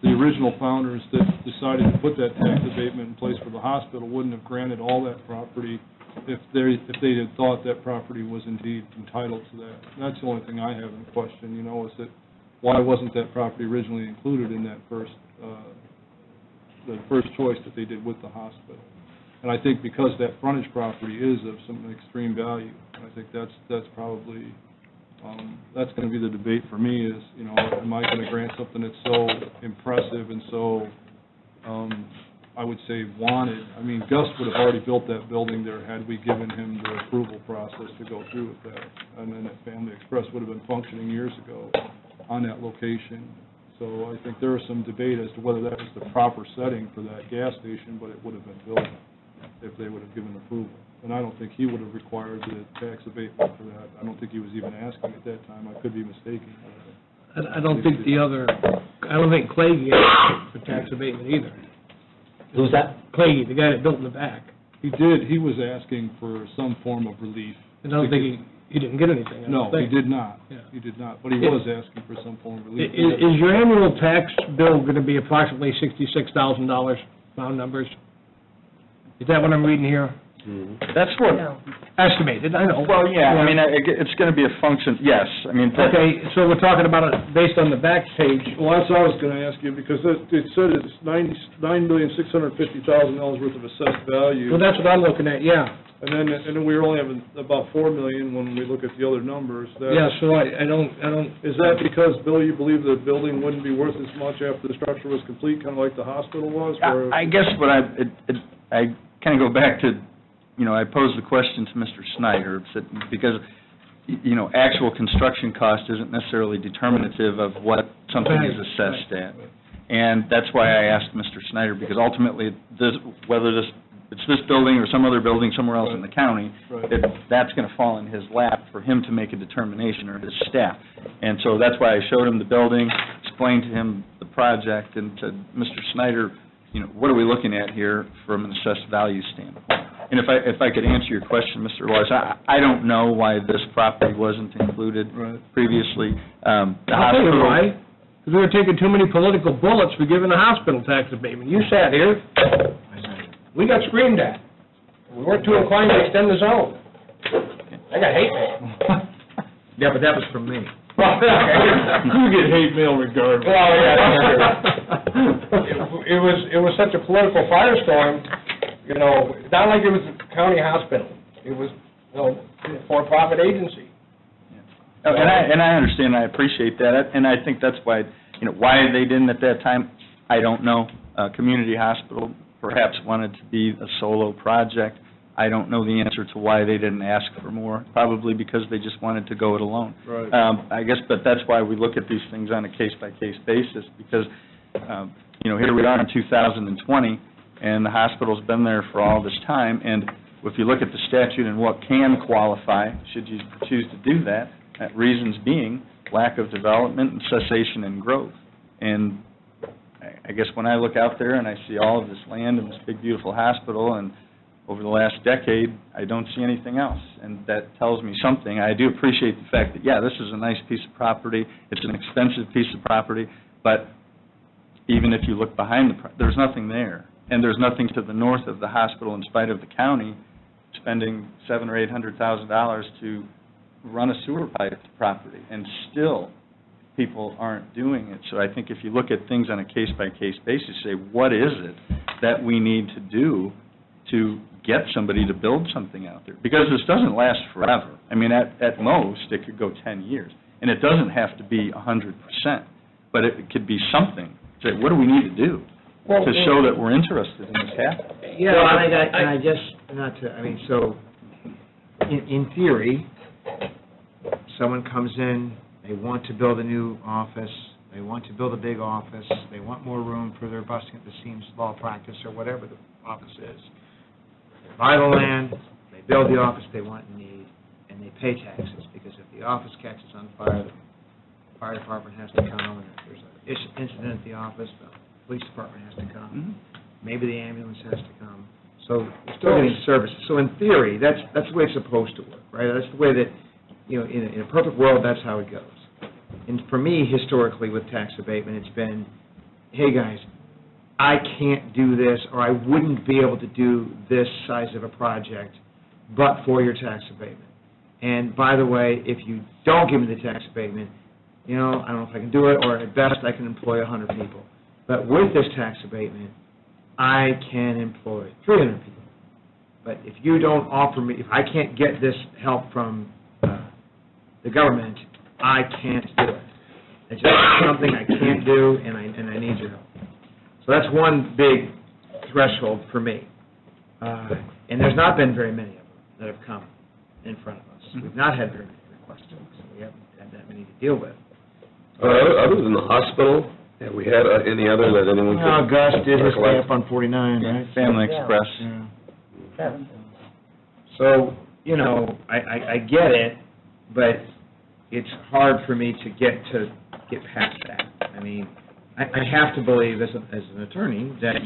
the original founders that decided to put that tax abatement in place for the hospital wouldn't have granted all that property if they had thought that property was indeed entitled to that. And that's the only thing I have in question, is that why wasn't that property originally included in that the first choice that they did with the hospital? And I think because that frontage property is of some extreme value, I think that's probably that's going to be the debate for me is, am I going to grant something that's so impressive and so, I would say, wanted? I mean, Gus would have already built that building there had we given him the approval process to go through with that. And then that Family Express would have been functioning years ago on that location. So I think there was some debate as to whether that was the proper setting for that gas station, but it would have been built if they would have given approval. And I don't think he would have required the tax abatement for that. I don't think he was even asking at that time. I could be mistaken. I don't think Clay asked for tax abatement either. Who's that? Clay, the guy that built in the back. He did. He was asking for some form of relief. I don't think he didn't get anything. No, he did not. Yeah. He did not. But he was asking for some form of relief. Is your annual tax bill going to be approximately $66,000, round numbers? Is that what I'm reading here? That's what... Estimated, I know. Well, yeah, I mean, it's going to be a function, yes. I mean... Okay, so we're talking about it based on the back page. Well, that's what I was going to ask you, because it said it's $9,650,000 worth of assessed value. Well, that's what I'm looking at, yeah. And then we were only having about $4 million when we look at the other numbers. Yeah, so I don't... Is that because, Bill, you believe the building wouldn't be worth as much after the structure was complete, kind of like the hospital was? I guess what I kind of go back to, I posed the question to Mr. Snyder, because actual construction cost isn't necessarily determinative of what something is assessed at. And that's why I asked Mr. Snyder, because ultimately, whether it's this building or some other building somewhere else in the county, that's going to fall in his lap for him to make a determination, or his staff. And so that's why I showed him the building, explained to him the project, and said, Mr. Snyder, what are we looking at here from an assessed value standpoint? And if I could answer your question, Mr. Lars, I don't know why this property wasn't included previously. I'll tell you why. Because we were taking too many political bullets for giving the hospital tax abatement. You sat here, we got screamed at. We weren't too inclined to extend the zone. I got hate mail. Yeah, but that was from me. You get hate mail regardless. Well, it was such a political firestorm, not like it was a county hospital. It was, a for-profit agency. And I understand, I appreciate that, and I think that's why, why they didn't at that time, I don't know. Community hospital perhaps wanted to be a solo project. I don't know the answer to why they didn't ask for more, probably because they just wanted to go it alone. Right. I guess, but that's why we look at these things on a case-by-case basis, because, here we are in 2020, and the hospital's been there for all this time, and if you look at the statute and what can qualify, should you choose to do that, reasons being lack of development and cessation in growth. And I guess when I look out there and I see all of this land and this big, beautiful hospital, and over the last decade, I don't see anything else. And that tells me something. I do appreciate the fact that, this is a nice piece of property. It's an expensive piece of property. But even if you look behind there's nothing there. And there's nothing to the north of the hospital, in spite of the county spending $700,000 or $800,000 to run a sewer pipe to property, and still people aren't doing it. So I think if you look at things on a case-by-case basis, say, what is it that we need to do to get somebody to build something out there? Because this doesn't last forever. I mean, at most, it could go 10 years. And it doesn't have to be 100%, but it could be something. Say, what do we need to do to show that we're interested in this happening? Yeah, so, in theory, someone comes in, they want to build a new office, they want to build a big office, they want more room for their busting at the seams law practice or whatever the office is. They buy the land, they build the office they want and need, and they pay taxes, because if the office catches on fire, the fire department has to come, and if there's an incident at the office, the police department has to come, maybe the ambulance has to come. So you're still getting services. So in theory, that's the way it's supposed to work, right? That's the way that, in a perfect world, that's how it goes. And for me, historically, with tax abatement, it's been, hey, guys, I can't do this, or I wouldn't be able to do this size of a project but for your tax abatement. And by the way, if you don't give me the tax abatement, I don't know if I can do it, or at best, I can employ 100 people. But with this tax abatement, I can employ 300 people. But if you don't offer me, if I can't get this help from the government, I can't do it. It's just something I can't do, and I need your help. So that's one big threshold for me. And there's not been very many of them that have come in front of us. We've not had very many requests, so we haven't had that many to deal with. Other than the hospital, have we had any other that anyone could... Gus did his stamp on 49, right? Family Express. Yeah. So, I get it, but it's hard for me to get past that. I mean, I have to believe as an attorney that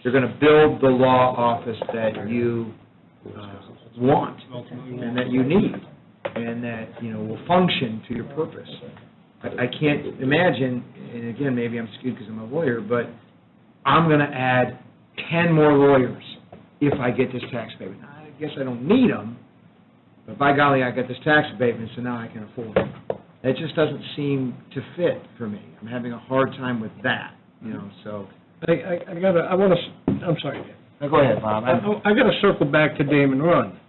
you're going to build the law office that you want and that you need and that, will function to your purpose. I can't imagine, and again, maybe I'm skewed because I'm a lawyer, but I'm going to add 10 more lawyers if I get this tax abatement. I guess I don't need them, but by golly, I got this tax abatement, so now I can afford it. It just doesn't seem to fit for me. I'm having a hard time with that, so. I'm sorry, Dan. No, go ahead, Bob. I got to circle back to Damon Run.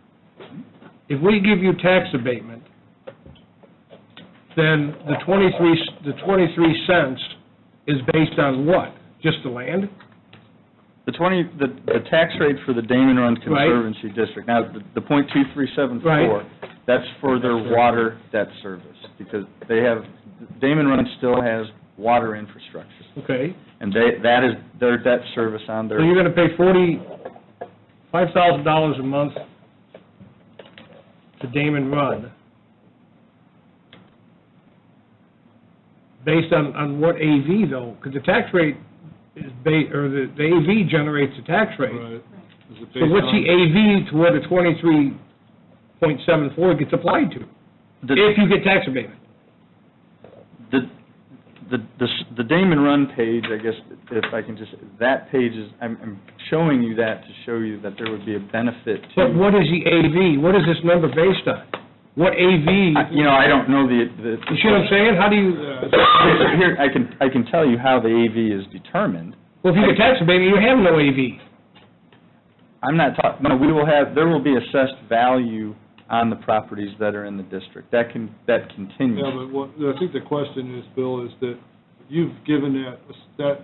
If we give you tax abatement, then the 23 cents is based on what? Just the land? The tax rate for the Damon Run Conservancy District, now, the .2374 That's for their water debt service, because they have, Damon Run still has water infrastructure. Okay, And that is their debt service on their. so you're gonna pay $5,000 a month to Damon Run, based on what AV though? Because the tax rate is the AV generates the tax rate. Right. Is it So based what's on- the AV to where the 23.74 gets applied to, if you get tax abatement? The Damon Run page, I guess, if I can just, that page is, I'm showing you that to show you that there would be a benefit to. But what is the AV? What is this number based on? What AV? I don't know the. You see what I'm saying? How do you? Here, I can tell you how the AV is determined. Well, if you get tax abatement, you have no AV. I'm not talking, no, there will be assessed value on the properties that are in the district. That continues. Yeah, but I think the question is, Bill, is that you've given that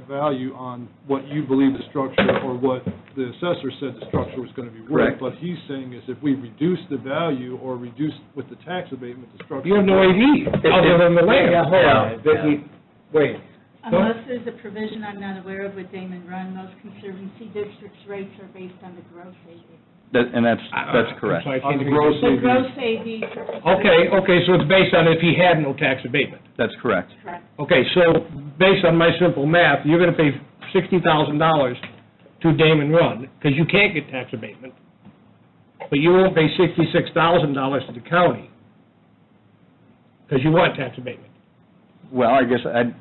value on what you believe the structure, or what the assessor said the structure was going to be worth. Correct. But he's saying is if we reduce the value or reduce with the tax abatement, the structure. You have no AV, other than the land. Yeah, hold on, Vicki, wait. Unless there's a provision I'm not aware of with Damon Run, most conservancy districts' rates are based on the gross AV. That's correct. I'm sorry, I On can't the hear you. gross The AV. gross AV. Okay, so it's based on if he had no tax abatement. That's correct. Correct. Okay, so based on my simple math, you're gonna pay $60,000 to Damon Run, because you can't get tax abatement, but you won't pay $66,000 to the county, because you want tax abatement. Well, I guess And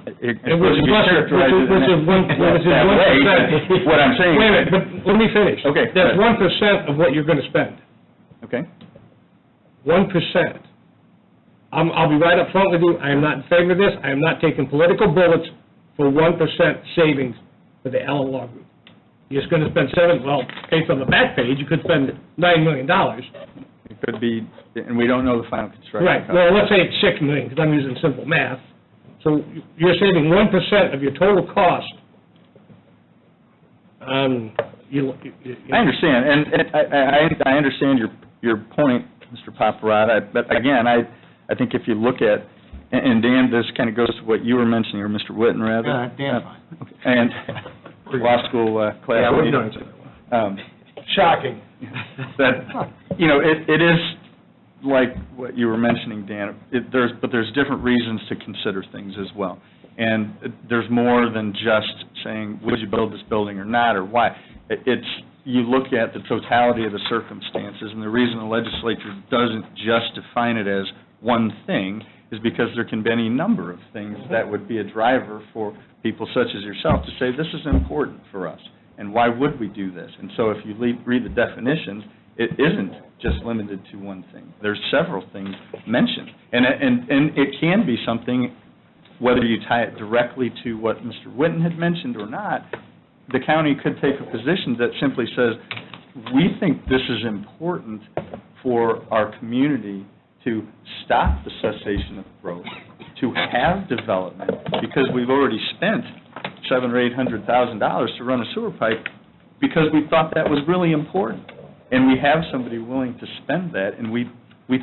which is less, which is 1%. What I'm saying. Wait a minute, but let me finish. Okay, That's go 1% of what you're gonna spend. Okay. 1%. I'll be right up front with you, I am not in favor of this, I am not taking political bullets for 1% savings for the Allen Law Group. You're just gonna spend based on the back page, you could spend $9 million. It could be, and we don't know the final construction Right, cost. well, let's say it's $6 million, because I'm using simple math. So you're saving 1% of your total cost. I understand, and I understand your point, Mr. Paparad, but again, I think if you look at, and Dan, this kind of goes to what you were mentioning, or Mr. Witten, rather. Dan's fine. Okay. And law school class. Yeah, we've known each other. Shocking. That, it is like what you were mentioning, Dan, but there's different reasons to consider things as well. And there's more than just saying, would you build this building or not, or why? You look at the totality of the circumstances, and the reason the legislature doesn't just define it as one thing is because there can be any number of things that would be a driver for people such as yourself to say, this is important for us, and why would we do this? And so if you read the definitions, it isn't just limited to one thing. There's several things mentioned, and it can be something, whether you tie it directly to what Mr. Witten had mentioned or not. The county could take a position that simply says, we think this is important for our community to stop the cessation of growth, to have development, because we've already spent $700,000 or $800,000 to run a sewer pipe, because we thought that was really important. And we have somebody willing to spend that, and we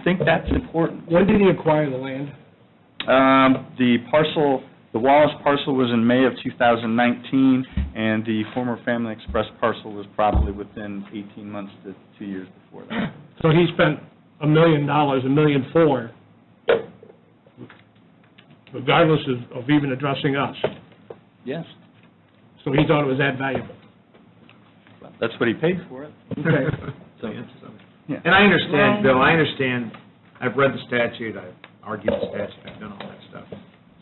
think that's important. When did he acquire the land? The Wallace parcel was in May of 2019, and the former Family Express parcel was probably within 18 months to 2 years before that. So he spent $1 million, $1.4 million, regardless of even addressing us. Yes. So he thought it was that valuable. That's what he paid for it. Okay. So, yeah. And I understand, Bill, I've read the statute, I've argued the statute, I've done all that stuff.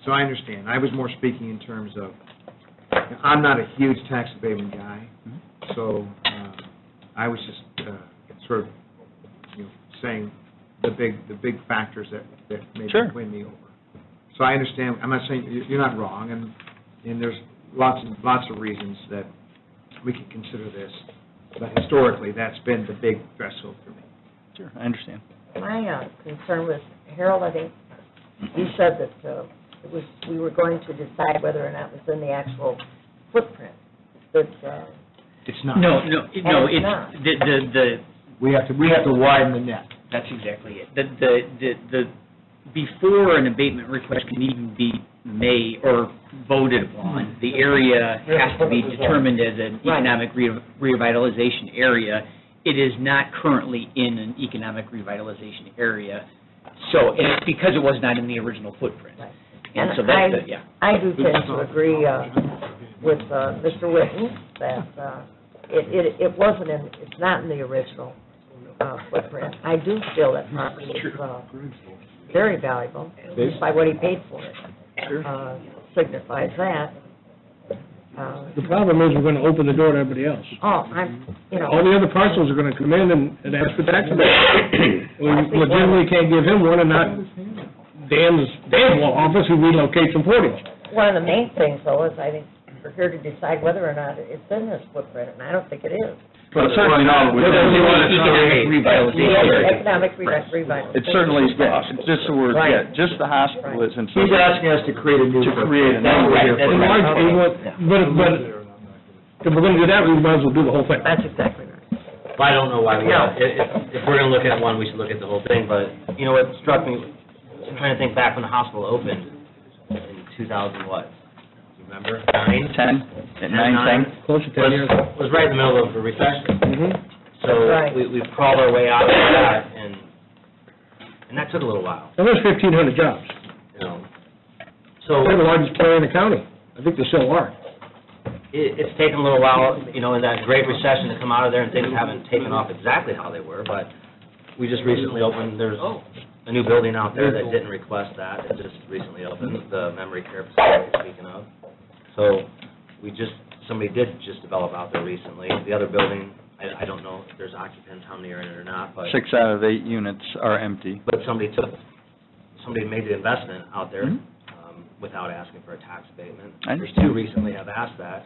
So I understand. I was more speaking in terms of, I'm not a huge tax abatement guy, so I was just sort of, saying the big factors that maybe win me over. So I understand, I'm not saying, you're not wrong, and there's lots of reasons that we can consider this, but historically, that's been the big threshold for me. Sure, I understand. My concern was, Harold, I think you said that we were going to decide whether or not it was in the actual footprint. But it's not. No, it's it's, not. We have to widen the net. That's exactly it. Before an abatement request can even be made or voted upon, the area has to be determined as an economic revitalization area. It is not currently in an economic revitalization area, so, and it's because it was not in the original footprint. And so that's, yeah. I do tend to agree with Mr. Witten that it wasn't in, it's not in the original footprint. I do feel that property is very valuable, at least by what he paid for it. Signifies that. The problem is, we're gonna open the door to everybody else. Oh, All the other parcels are gonna come in and ask for tax abatement. We legitimately can't give him one and not Dan's office who relocates from Portage. One of the main things, though, is I think we're here to decide whether or not it's in this footprint, and I don't think it is. But certainly not within Economic revitalization. It certainly, just the word, just the hospital is in. He's asking us to create a new. To create a new. But if we're gonna do that, we might as well do the whole thing. That's exactly right. Well, I don't know why we, if we're gonna look at one, we should look at the whole thing, but, you know, what struck me, I'm trying to think back when the hospital opened in 2000, what? Remember? 9? 10? At 9, 10? Close to 10 years. Was right in the middle of a recession. Mm-hmm. So we've crawled our way out of that, and that took a little while, Well, there's 1,500 jobs. you know. So They're the largest player in the county. I think they still are. it's taken a little while, you know, in that great recession to come out of there, and things haven't taken off exactly how they were, but we just recently opened, there's a new building out there that didn't request that. It just recently opened, the memory care facility, speaking of. So somebody did just develop out there recently. The other building, I don't know if there's occupants, how many are in it or not, but. 6 out of 8 units are empty. But somebody made the investment out there without asking for a tax abatement. There's 2 recently have asked that,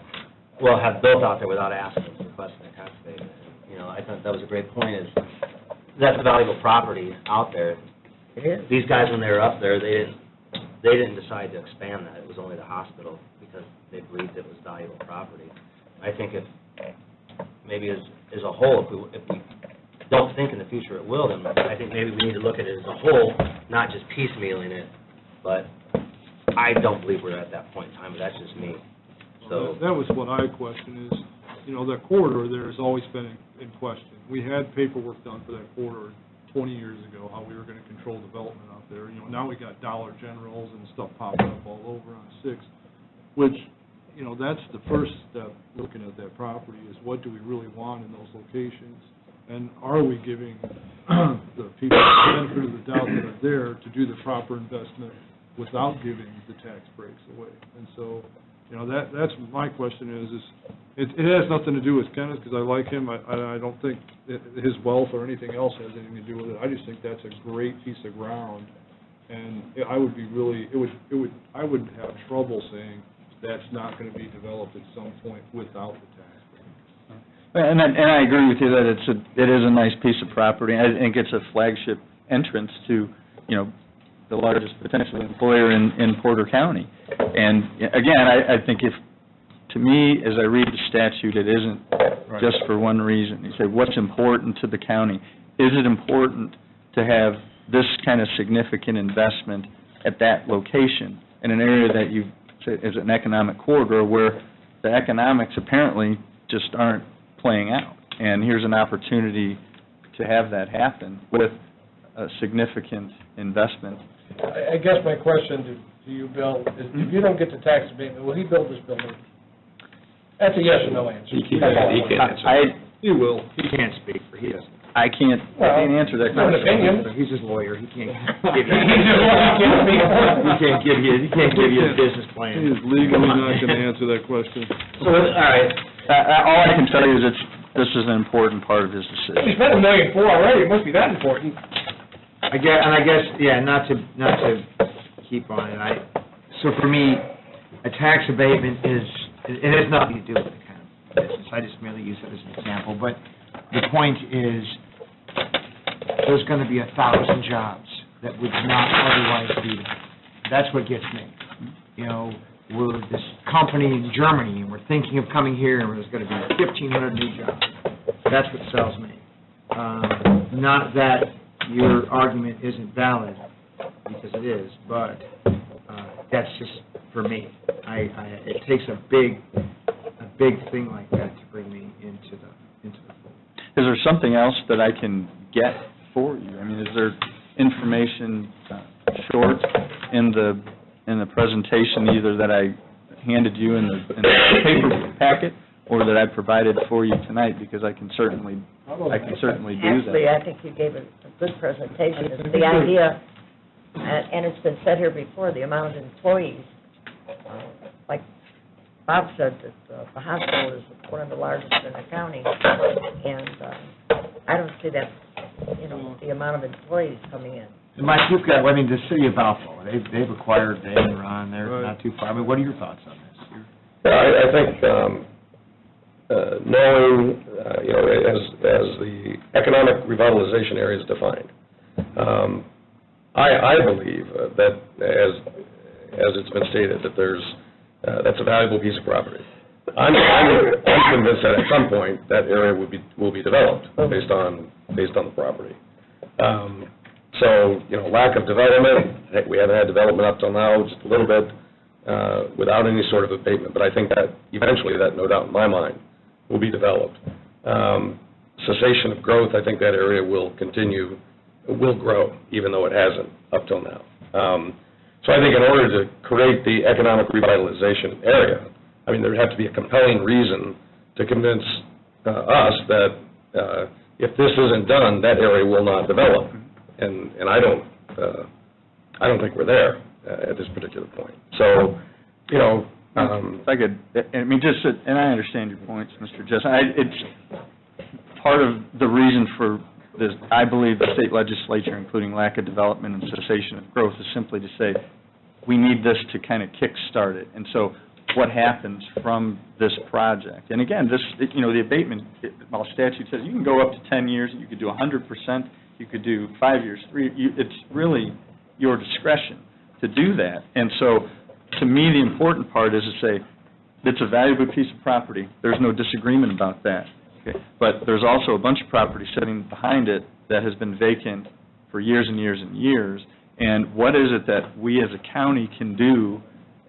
have built out there without asking, requesting a tax abatement. You know, I thought that was a great point, is that's a valuable property out there. It is. These guys, when they were up there, they didn't decide to expand that. It was only the hospital because they believed it was valuable property. I think if, maybe as a whole, if we don't think in the future it will, then I think maybe we need to look at it as a whole, not just piecemealing it. But I don't believe we're at that point in time, but that's just me. So That was what I question is, you know, that corridor there has always been in question. We had paperwork done for that corridor 20 years ago, how we were going to control development out there. You know, now we got Dollar Generals and stuff popping up all over on 6th, which, you know, that's the first step looking at that property, is what do we really want in those locations? And are we giving the people the benefit of the doubt that are there to do the proper investment without giving the tax breaks away? And so, you know, that's my question is it has nothing to do with Kenneth, because I like him. I don't think his wealth or anything else has anything to do with it. I just think that's a great piece of ground, and I would be really, I would have trouble saying that's not going to be developed at some point without the tax break. And I agree with you that it is a nice piece of property. I think it's a flagship entrance to, you know, the largest potential employer in Porter County. And again, I think to me, as I read the statute, it isn't just for one reason. You say, what's important to the county? Is it important to have this kind of significant investment at that location in an area that you say is an economic corridor where the economics apparently just aren't playing out? And here's an opportunity to have that happen with a significant investment. I guess my question to you, Bill, is if you don't get the tax abatement, will he build this building? That's a yes or no answer. He can't answer. He will. He can't speak, for he doesn't. I can't answer that question. An opinion. He's his lawyer, he can't He's his lawyer, he can't give you a business plan. He is legally not going to answer that question. all right. All I can tell you is this is an important part of his decision. He spent $1.4 million already, it must be that important. I guess, yeah, not to keep on it, so for me, a tax abatement it has nothing to do with the kind of business. I just merely use it as an example, but the point is, there's going to be 1,000 jobs that would not otherwise be there. That's what gets me. You know, we're this company in Germany, and we're thinking of coming here, and there's going to be 1,500 new jobs. That's what sells me. Not that your argument isn't valid, because it is, but that's just for me. It takes a big thing like that to bring me into the fold. Is there something else that I can get for you? I mean, is there information short in the presentation, either that I handed you in the paper packet, or that I provided for you tonight? Because I can certainly do that. Actually, I think you gave a good presentation. It's the idea, and it's been said here before, the amount of employees, like Bob said, that the hospital is one of the largest in the county, and I don't see that, the amount of employees coming in. And Mike, you've got, the city of Valpo, they've acquired Dan and Ron, they're not too far. What are your thoughts on this? Yeah, I think knowing, as the economic revitalization area is defined, I believe that, as it's been stated, that that's a valuable piece of property. I'm convinced that at some point, that area will be developed based on the property. So, lack of development, we haven't had development up till now, just a little bit, without any sort of abatement, but I think that eventually, that, no doubt in my mind, will be developed. Cessation of growth, I think that area will grow, even though it hasn't up till now. So I think in order to create the economic revitalization area, there would have to be a compelling reason to convince us that if this isn't done, that area will not develop. And I don't think we're there at this particular point. So, if I could, and I understand your points, Mr. Jessen. It's part of the reason for this. I believe the state legislature, including lack of development and cessation of growth, is simply to say we need this to kind of kickstart it. And so, what happens from this project? And again, the abatement, while statute says you can go up to 10 years, you could do 100%. You could do 5 years, 3 years. It's really your discretion to do that. And so, to me, the important part is to say it's a valuable piece of property. There's no disagreement about that. Okay? But there's also a bunch of property sitting behind it that has been vacant for years and years and years. And what is it that we as a county can do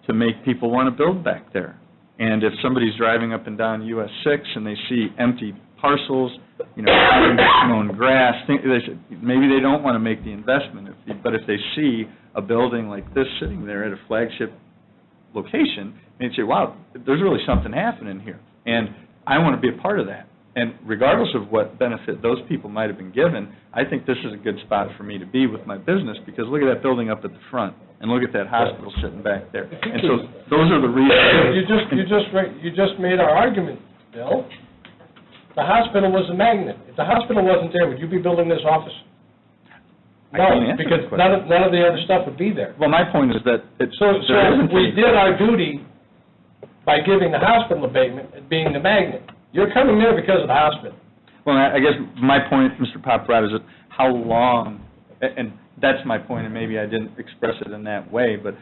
to make people want to build back there? And if somebody's driving up and down US 6 and they see empty parcels, mown grass, maybe they don't want to make the investment. But if they see a building like this sitting there at a flagship location, they'd say, wow, there's really something happening here. And I want to be a part of that. And regardless of what benefit those people might have been given, I think this is a good spot for me to be with my business, because look at that building up at the front, and look at that hospital sitting back there. And so those are the reasons. You just made our argument, Bill. The hospital was a magnet. If the hospital wasn't there, would you be building this office? No, because none of the other stuff would be there. Well, my point is that So we did our duty by giving the hospital abatement and being the magnet. You're coming there because of the hospital. Well, I guess my point, Mr. Paparad, is that how long, and that's my point, and maybe I didn't express it in that way, but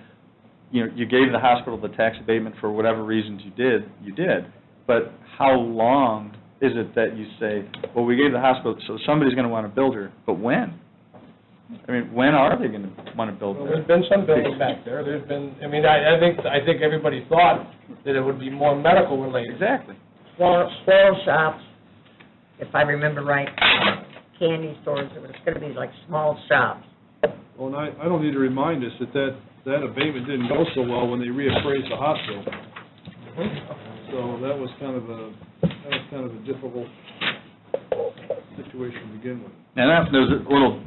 you gave the hospital the tax abatement for whatever reasons you did, but how long is it that you say, well, we gave the hospital, so somebody's going to want to build here, but when? When are they going to want to build there? Well, there's been some building back there. There's been, I think everybody thought that it would be more medical related. Exactly. Floral shops, if I remember right, candy stores, it was going to be like small shops. Well, and I don't need to remind us that abatement didn't go so well when they reappraised the hospital. So that was kind of a difficult situation to begin with. Now, there's a little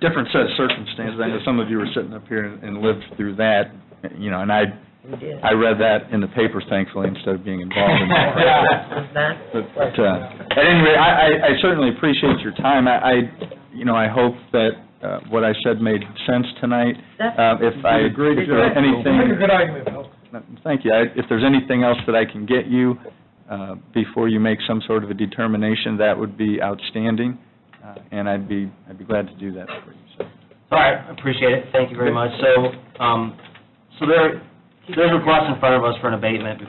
different set of circumstances. I know some of you were sitting up here and lived through that, and I read that in the papers, thankfully, instead of being involved in that. But at any rate, I certainly appreciate your time. I hope that what I said made sense tonight. If there's anything, Make a good argument, Bill. Thank you. If there's anything else that I can get you before you make some sort of a determination, that would be outstanding, and I'd be glad to do that for you. So. All right, appreciate it. Thank you very much. So there's a request in front of us for an abatement,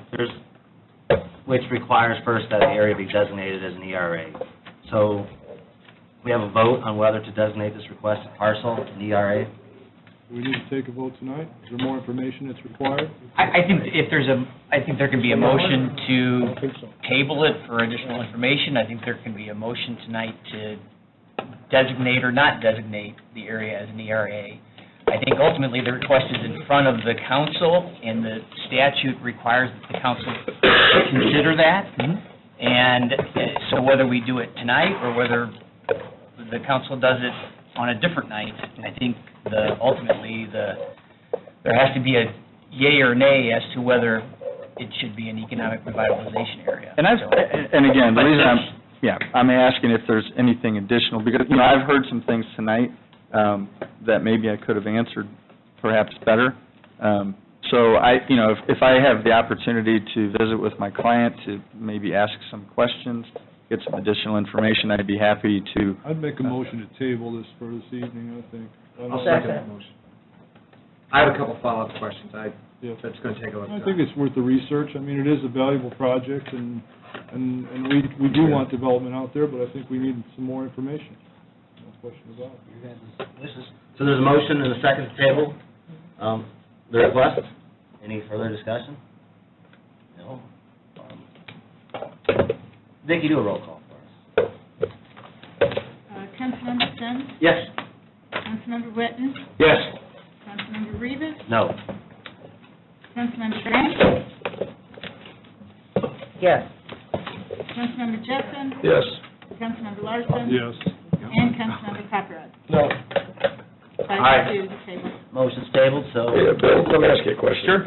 which requires first that the area be designated as an ERA. So we have a vote on whether to designate this requested parcel an ERA. Do we need to take a vote tonight? Is there more information that's required? I think I think there can be a motion to table it for additional information. I think there can be a motion tonight to designate or not designate the area as an ERA. I think ultimately the request is in front of the council, and the statute requires that the council consider that. And so whether we do it tonight or whether the council does it on a different night, I think ultimately there has to be a yay or nay as to whether it should be an economic revitalization area. And again, the reason I'm asking if there's anything additional, because, I've heard some things tonight that maybe I could have answered perhaps better. So if I have the opportunity to visit with my client to maybe ask some questions, get some additional information, I'd be happy to. I'd make a motion to table this for this evening, I think. I'll second that motion. I have a couple follow-up questions. That's going to take a little I time. think it's worth the research. I mean, it is a valuable project, and we do want development out there, but I think we need some more information. No question about it. So there's a motion and a second to table the request. Any further discussion? No. Vicki, do a roll call for us. Councilmember Sims? Yes. Councilmember Whitten? Yes. Councilmember Rivas? No. Councilmember Grant? Yes. Councilmember Jessen? Yes. Councilmember Larson? Yes. And Councilmember Paparad? No. 5-2, table. Motion's tabled, so. Yeah, Bill, let me ask you a question. Sure.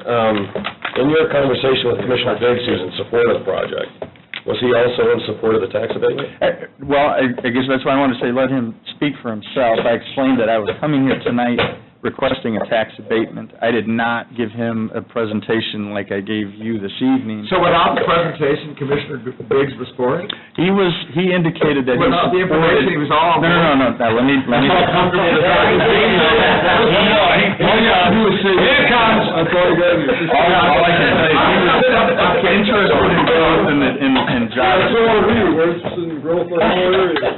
In your conversation with Commissioner Biggs, who's in support of the project, was he also in support of the tax abatement? Well, I guess that's why I wanted to say, let him speak for himself. I explained that I was coming here tonight requesting a tax abatement. I did not give him a presentation like I gave you this evening. So without the presentation, Commissioner Biggs was for it? He indicated that he Without the information, he was all on board? No, let me. Here comes. I thought he got you. All I can say is he was interested in growth in jobs. So are we. We're interested in growth in our area.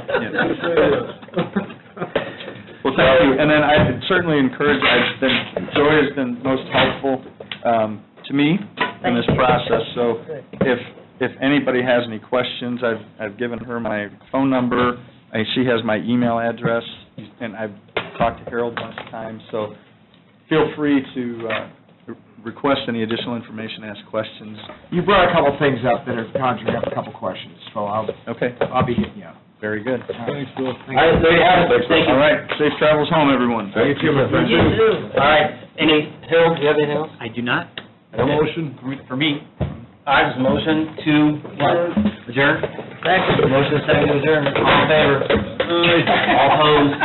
Well, thank you, and then I certainly encourage, Joy has been most helpful to me in this process, so if anybody has any questions, I've given her my phone number, she has my email address, and I've talked to Harold last time, so feel free to request any additional information, ask questions. You brought a couple things up that are conjuring up a couple questions, so I'll be hitting you up. Very good. Thanks, Bill. All right, there you have it. Thank you. All right, safe travels home, everyone. You too, my friend. You too. All right. Harold, do you have anything else? I do not. A motion? For me. All right, there's a motion to what? Adjourn? Second. Motion second to adjourn. All in favor? All opposed?